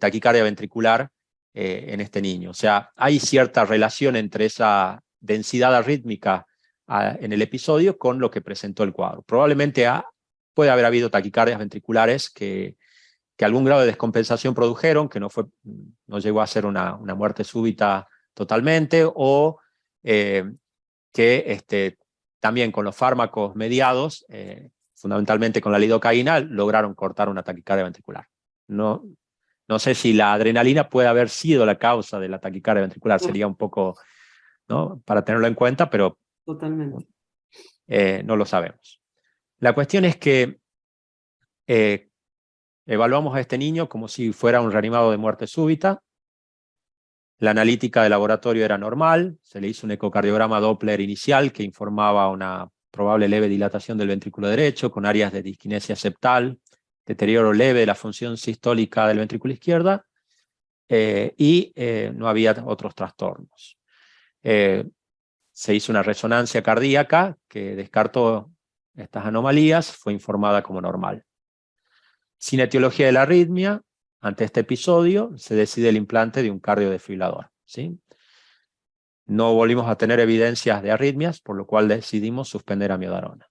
taquicardia ventricular en este niño. O sea, hay cierta relación entre esa densidad arrítmica en el episodio con lo que presentó el cuadro. Probablemente puede haber habido taquicardias ventriculares que algún grado de descompensación produjeron, que no llegó a ser una muerte súbita totalmente, o que también con los fármacos mediados, fundamentalmente con la lidocaína, lograron cortar una taquicardia ventricular. No sé si la adrenalina puede haber sido la causa de la taquicardia ventricular, sería un poco, ¿no?, para tenerlo en cuenta, pero totalmente. No lo sabemos. La cuestión es que evaluamos a este niño como si fuera un reanimado de muerte súbita. La analítica de laboratorio era normal, se le hizo un ecocardiograma Doppler inicial que informaba una probable leve dilatación del ventrículo derecho con áreas de disquinesia septal, deterioro leve de la función sistólica del ventrículo izquierda y no había otros trastornos. Se hizo una resonancia cardíaca que descartó estas anomalías, fue informada como normal. Sin etiología de la arritmia, ante este episodio se decide el implante de un cardiodesfibrilador, ¿sí? No volvimos a tener evidencias de arritmias, por lo cual decidimos suspender amiodarona.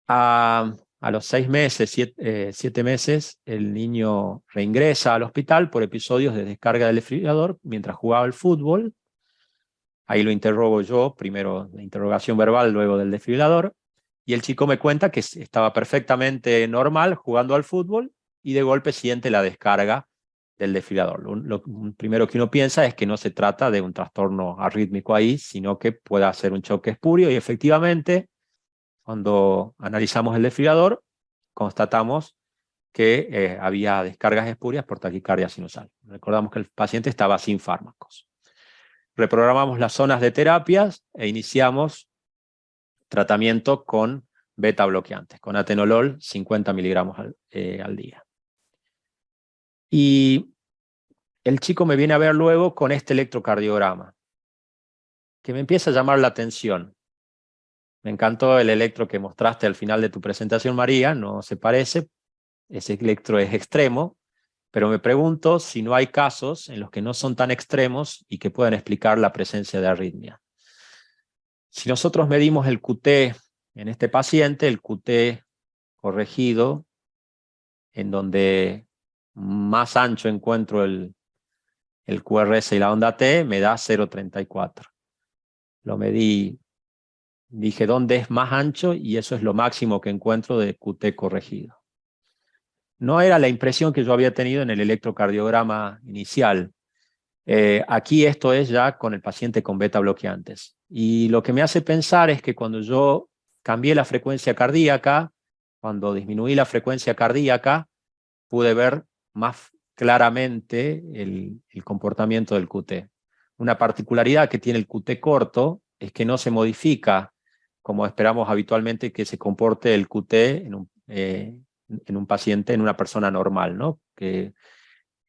A los 6 meses, 7 meses, el niño reingresa al hospital por episodios de descarga del desfibrilador mientras jugaba al fútbol. Ahí lo interrogo yo, primero la interrogación verbal, luego del desfibrilador, y el chico me cuenta que estaba perfectamente normal jugando al fútbol y de golpe siente la descarga del desfibrilador. Lo primero que uno piensa es que no se trata de un trastorno arrítmico ahí, sino que pueda ser un choque espurio, y efectivamente, cuando analizamos el desfibrilador, constatamos que había descargas espurias por taquicardia sinusal. Recordamos que el paciente estaba sin fármacos. Reprogramamos las zonas de terapias e iniciamos tratamiento con beta bloqueantes, con atenolol 50 miligramos al día. Y el chico me viene a ver luego con este electrocardiograma, que me empieza a llamar la atención. Me encantó el electro que mostraste al final de tu presentación, María, no se parece, ese electro es extremo, pero me pregunto si no hay casos en los que no son tan extremos y que puedan explicar la presencia de arritmia. Si nosotros medimos el QT en este paciente, el QT corregido, en donde más ancho encuentro el QRS y la onda T, me da 0,34. Lo medí, dije dónde es más ancho y eso es lo máximo que encuentro de QT corregido. No era la impresión que yo había tenido en el electrocardiograma inicial. Aquí esto es ya con el paciente con beta bloqueantes. Y lo que me hace pensar es que cuando yo cambié la frecuencia cardíaca, cuando disminuí la frecuencia cardíaca, pude ver más claramente el comportamiento del QT. Una particularidad que tiene el QT corto es que no se modifica como esperamos habitualmente que se comporte el QT en un paciente, en una persona normal, ¿no? Que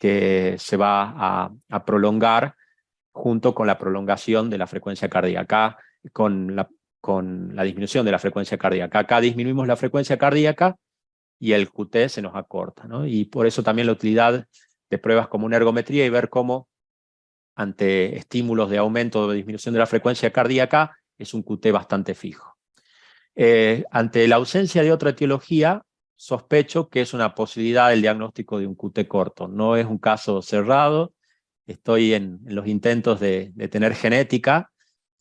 se va a prolongar junto con la prolongación de la frecuencia cardíaca, con la disminución de la frecuencia cardíaca. Acá disminuimos la frecuencia cardíaca y el QT se nos acorta, ¿no? Y por eso también la utilidad de pruebas como una ergometría y ver cómo ante estímulos de aumento o de disminución de la frecuencia cardíaca es un QT bastante fijo. Ante la ausencia de otra etiología, sospecho que es una posibilidad el diagnóstico de un QT corto. No es un caso cerrado. Estoy en los intentos de tener genética.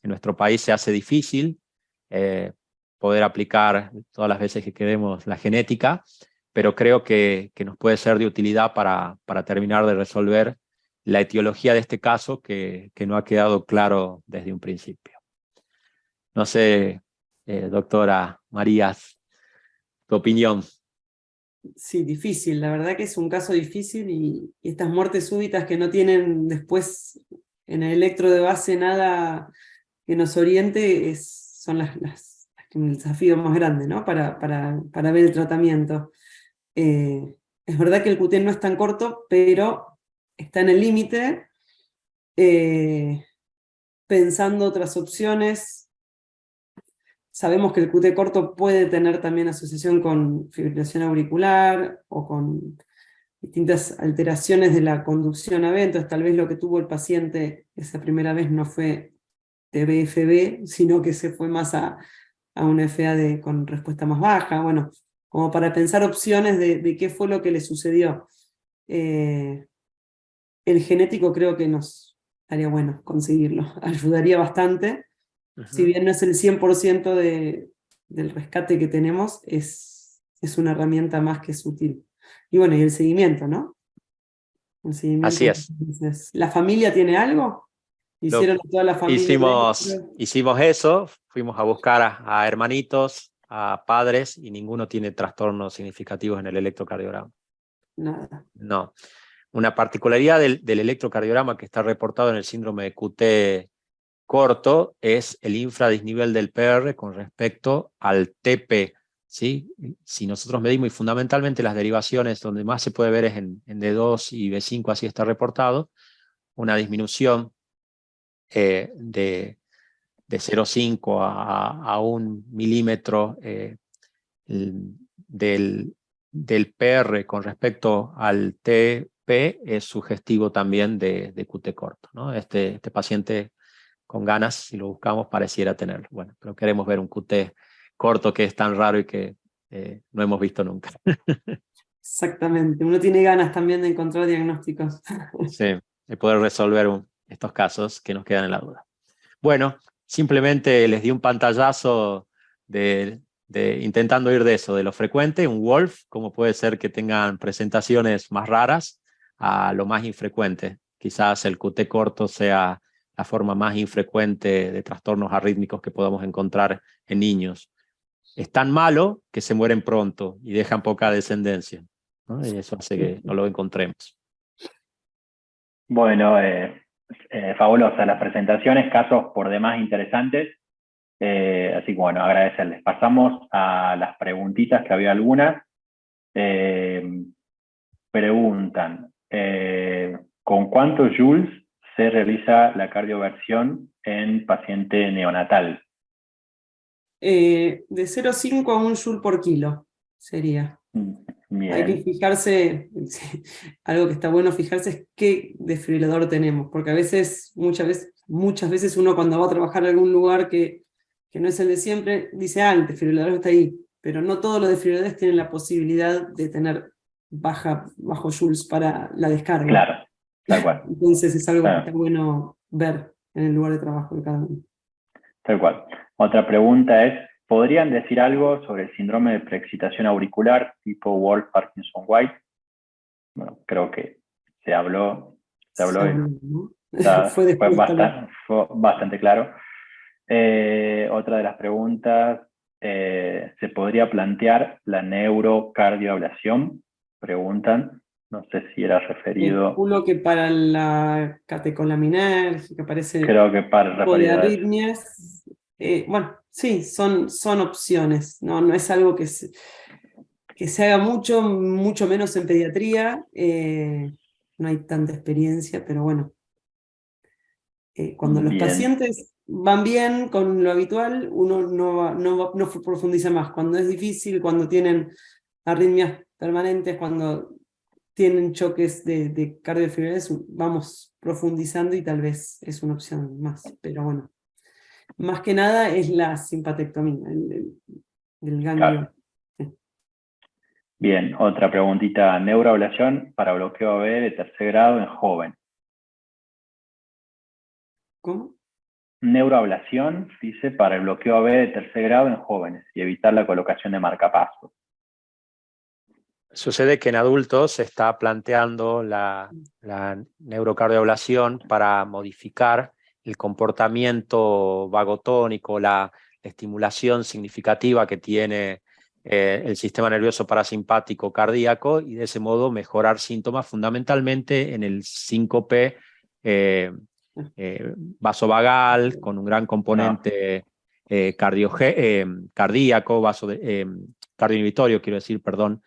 En nuestro país se hace difícil poder aplicar todas las veces que queremos la genética, pero creo que nos puede ser de utilidad para terminar de resolver la etiología de este caso que no ha quedado claro desde un principio. No sé, doctora Marías, tu opinión. Sí, difícil, la verdad que es un caso difícil y estas muertes súbitas que no tienen después en el electro de base nada que nos oriente son el desafío más grande, ¿no? para ver el tratamiento. Es verdad que el QT no es tan corto, pero está en el límite, pensando otras opciones. Sabemos que el QT corto puede tener también asociación con fibrilación auricular o con distintas alteraciones de la conducción a eventos. Tal vez lo que tuvo el paciente esa primera vez no fue TBFB, sino que se fue más a una FA con respuesta más baja. Bueno, como para pensar opciones de qué fue lo que le sucedió. El genético creo que nos estaría bueno conseguirlo, ayudaría bastante. Si bien no es el 100% del rescate que tenemos, es una herramienta más que es útil. Y bueno, y el seguimiento, ¿no? El seguimiento. Así es. Entonces, ¿la familia tiene algo? ¿Hicieron toda la familia? Hicimos eso, fuimos a buscar a hermanitos, a padres, y ninguno tiene trastornos significativos en el electrocardiograma. Nada. No. Una particularidad del electrocardiograma que está reportado en el síndrome de QT corto es el infradisnivel del PR con respecto al TP. ¿Sí? Si nosotros medimos, y fundamentalmente las derivaciones donde más se puede ver es en D2 y B5, así está reportado, una disminución de 0,5 a 1 milímetro del PR con respecto al TP es sugestivo también de QT corto, ¿no? Este paciente con ganas, si lo buscamos, pareciera tenerlo. Bueno, pero queremos ver un QT corto que es tan raro y que no hemos visto nunca. Exactamente, uno tiene ganas también de encontrar diagnósticos. Sí, de poder resolver estos casos que nos quedan en la duda. Bueno, simplemente les di un pantallazo de intentando ir de eso, de lo frecuente, un Wolf, como puede ser que tengan presentaciones más raras, a lo más infrecuente. Quizás el QT corto sea la forma más infrecuente de trastornos arrítmicos que podamos encontrar en niños. Es tan malo que se mueren pronto y dejan poca descendencia, ¿no? Y eso hace que no lo encontremos. Bueno, fabulosas las presentaciones, casos por demás interesantes. Así que bueno, agradecerles. Pasamos a las preguntitas, que había algunas. Preguntan, ¿con cuántos joules se realiza la cardioversión en paciente neonatal? De 0,5 a 1 joule por kilo sería. Hay que Bien, fijarse, algo que está bueno fijarse es qué desfibrilador tenemos, porque a veces, muchas veces uno cuando va a trabajar en algún lugar que no es el de siempre, dice, el desfibrilador está ahí, pero no todos los desfibriladores tienen la posibilidad de tener bajo joules para la descarga. claro, tal cual, Entonces es algo que está claro, bueno ver en el lugar de trabajo de cada uno. tal cual. Otra pregunta es, ¿podrían decir algo sobre el síndrome de preexcitación auricular tipo Wolff-Parkinson-White? Bueno, creo que se habló, se Se habló y habló, ¿no? Fue fue después también. fue bastante claro. Otra de las preguntas, ¿se podría plantear la neurocardioablación? Preguntan, no sé si era referido, Uno que para la catecolaminergia, parece creo que para tipo de referido a eso. arritmias, bueno, sí, son opciones, no es algo que se haga mucho menos en pediatría, no hay tanta experiencia, pero bueno, cuando los Bien, pacientes van bien con lo habitual, uno no profundiza más. Cuando es difícil, cuando tienen arritmias permanentes, cuando tienen choques de cardiofibrilares, vamos profundizando y tal vez es una opción más. Pero bueno, más que nada es la simpatectomía, del claro. ganglio. Bien, otra preguntita, neuroablación para bloqueo AB de tercer grado en joven. ¿Cómo? Neuroablación, dice, para el bloqueo AB de tercer grado en jóvenes y evitar la colocación de marcapasos. Sucede que en adultos se está planteando la neurocardioablación para modificar el comportamiento vagotónico, la estimulación significativa que tiene el sistema nervioso parasimpático cardíaco y de ese modo mejorar síntomas fundamentalmente en el síncope vasovagal con un gran No, componente cardíaco, cardioinhibitorio, quiero decir, perdón,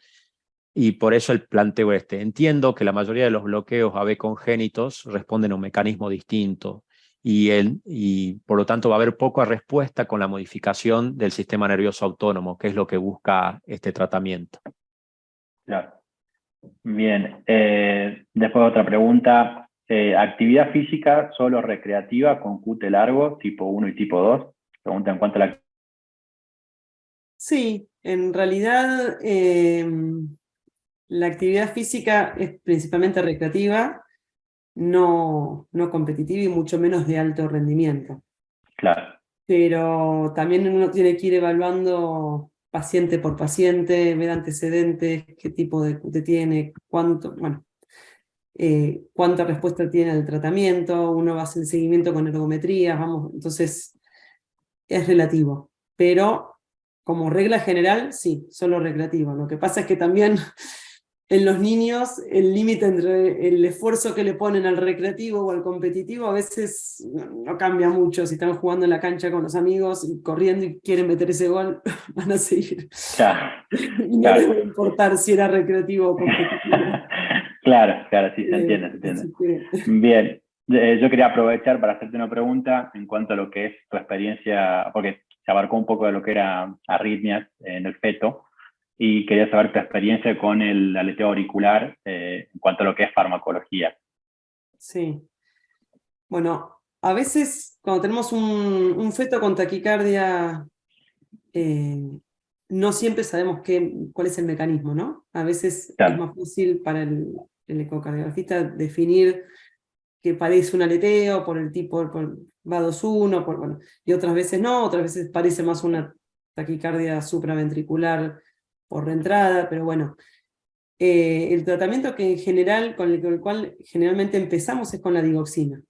y por eso el planteo este. Entiendo que la mayoría de los bloqueos AB congénitos responden a un mecanismo distinto y por lo tanto va a haber poca respuesta con la modificación del sistema nervioso autónomo, que es lo que busca este tratamiento. claro. Bien, después otra pregunta. ¿Actividad física solo recreativa con QT largo, tipo 1 y tipo 2? Pregunta en cuanto a la... Sí, en realidad la actividad física es principalmente recreativa, no competitiva y mucho menos de alto rendimiento. Claro, Pero también uno tiene que ir evaluando paciente por paciente, ver antecedentes, qué tipo de QT tiene, cuánta respuesta tiene al tratamiento, uno va a hacer el seguimiento con ergometrías, vamos, entonces es relativo. Pero como regla general, sí, solo recreativo. Lo que pasa es que también en los niños el límite entre el esfuerzo que le ponen al recreativo o al competitivo a veces no cambia mucho. Si están jugando en la cancha con los amigos y corriendo y quieren meter ese gol, van a seguir. claro, Y no les va claro. a importar si era recreativo o competitivo. Claro, claro, sí, se entiende, se entiende. Así que... Bien, yo quería aprovechar para hacerte una pregunta en cuanto a lo que es tu experiencia, porque se abarcó un poco de lo que era arritmias en el feto, y quería saber tu experiencia con el aleteo auricular en cuanto a lo que es farmacología. Sí. Bueno, a veces cuando tenemos un feto con taquicardia, no siempre sabemos cuál es el mecanismo, ¿no? A veces es Claro, más fácil para el ecocardiografista definir que parece un aleteo por el tipo, por VA21, bueno, y otras veces no, otras veces parece más una taquicardia supraventricular por reentrada, pero bueno. El tratamiento que en general, con el cual generalmente empezamos es con la digoxina.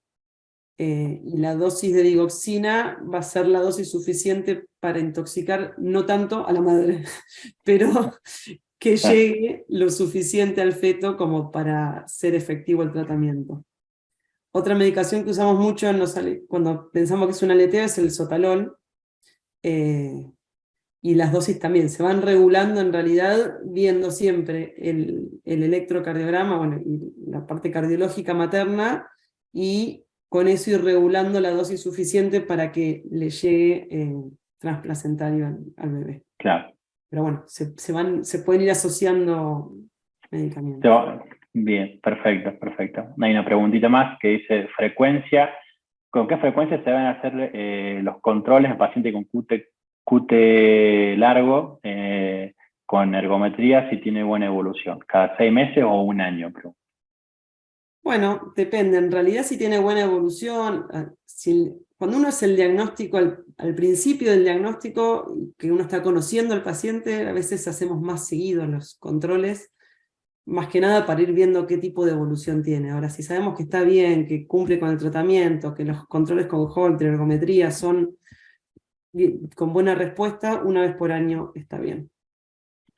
Y la dosis de digoxina va a ser la dosis suficiente para intoxicar no tanto a la madre, pero que claro, llegue lo suficiente al feto como para ser efectivo el tratamiento. Otra medicación que usamos mucho cuando pensamos que es un aleteo es el sotalol, y las dosis también se van regulando en realidad viendo siempre el electrocardiograma, bueno, y la parte cardiológica materna, y con eso ir regulando la dosis suficiente para que le llegue transplacentario al bebé. claro. pero bueno, se pueden ir asociando medicamentos. Bien, perfecto, perfecto. Hay una preguntita más que dice frecuencia. ¿Con qué frecuencia se deben hacer los controles en paciente con QT largo con ergometría si tiene buena evolución? ¿Cada 6 meses o un año? Bueno, depende. En realidad, si tiene buena evolución, cuando uno hace el diagnóstico, al principio del diagnóstico, que uno está conociendo al paciente, a veces hacemos más seguidos los controles, más que nada para ir viendo qué tipo de evolución tiene. Ahora, si sabemos que está bien, que cumple con el tratamiento, que los controles con Holter, ergometría son con buena respuesta, una vez por año está bien.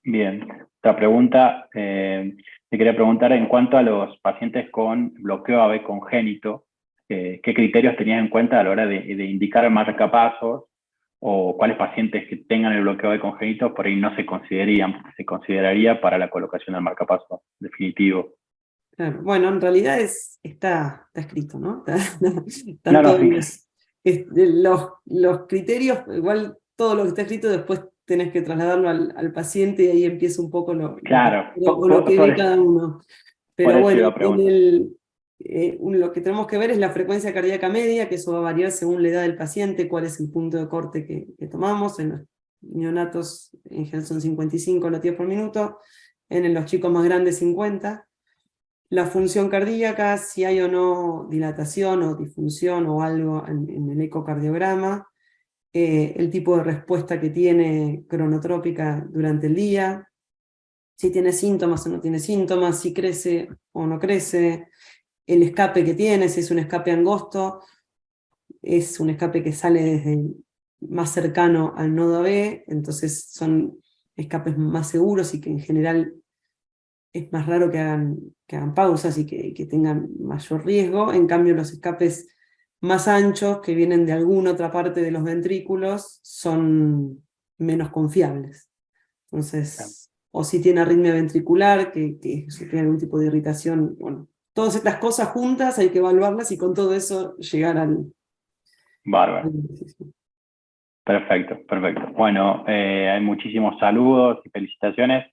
Bien, otra pregunta, te quería preguntar en cuanto a los pacientes con bloqueo AB congénito, ¿qué criterios tenías en cuenta a la hora de indicar marcapasos o cuáles pacientes que tengan el bloqueo AB congénito por ahí no se consideraría para la colocación del marcapaso definitivo? Claro. Bueno, en realidad está escrito, ¿no? Están No, todos sí. los criterios, igual todo lo que está escrito después tenés que trasladarlo al paciente y ahí empieza un poco Claro, lo que ve cada uno. por Pero eso bueno, iba a preguntar. lo que tenemos que ver es la frecuencia cardíaca media, que eso va a variar según la edad del paciente, cuál es el punto de corte que tomamos. En los neonatos en general son 55 latidos por minuto, en los chicos más grandes 50. La función cardíaca, si hay o no dilatación o disfunción o algo en el ecocardiograma, el tipo de respuesta que tiene cronotrópica durante el día, si tiene síntomas o no tiene síntomas, si crece o no crece, el escape que tiene, si es un escape angosto, es un escape que sale desde más cercano al nodo AB, entonces son escapes más seguros y que en general es más raro que hagan pausas y que tengan mayor riesgo. En cambio, los escapes más anchos, que vienen de alguna otra parte de los ventrículos, son menos confiables. Entonces, o si tiene arritmia ventricular, que tiene algún tipo de irritación, bueno, todas estas cosas juntas hay que evaluarlas y con todo eso llegar al... Bárbaro. Perfecto, perfecto. Bueno, hay muchísimos saludos y felicitaciones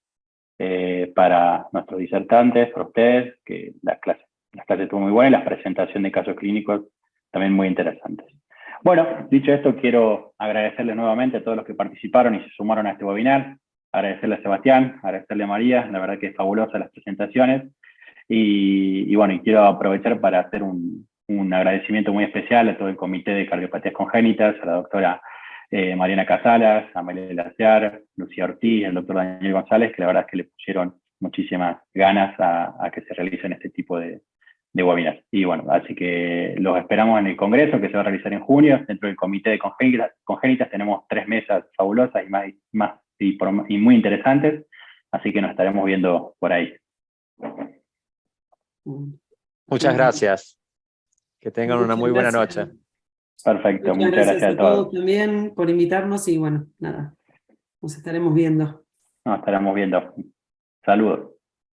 para nuestros disertantes, para ustedes, que la clase estuvo muy buena y la presentación de casos clínicos también muy interesantes. Bueno, dicho esto, quiero agradecerles nuevamente a todos los que participaron y se sumaron a este webinar, agradecerle a Sebastián, agradecerle a María, la verdad que es fabulosa las presentaciones, y bueno, y quiero aprovechar para hacer un agradecimiento muy especial a todo el Comité de Cardiopatías Congénitas, a la doctora Mariana Casalas, a Amelia Laciar, Lucía Ortiz, el doctor Daniel González, que la verdad es que le pusieron muchísimas ganas a que se realicen este tipo de webinars. Y bueno, así que los esperamos en el congreso que se va a realizar en junio. Dentro del Comité de Congénitas tenemos 3 mesas fabulosas y muy interesantes, así que nos estaremos viendo por ahí. Muchas gracias. Que tengan una muy buena noche. Perfecto, muchas gracias a todos. También por invitarnos y bueno, nada, nos estaremos viendo. Nos estaremos viendo. Saludos.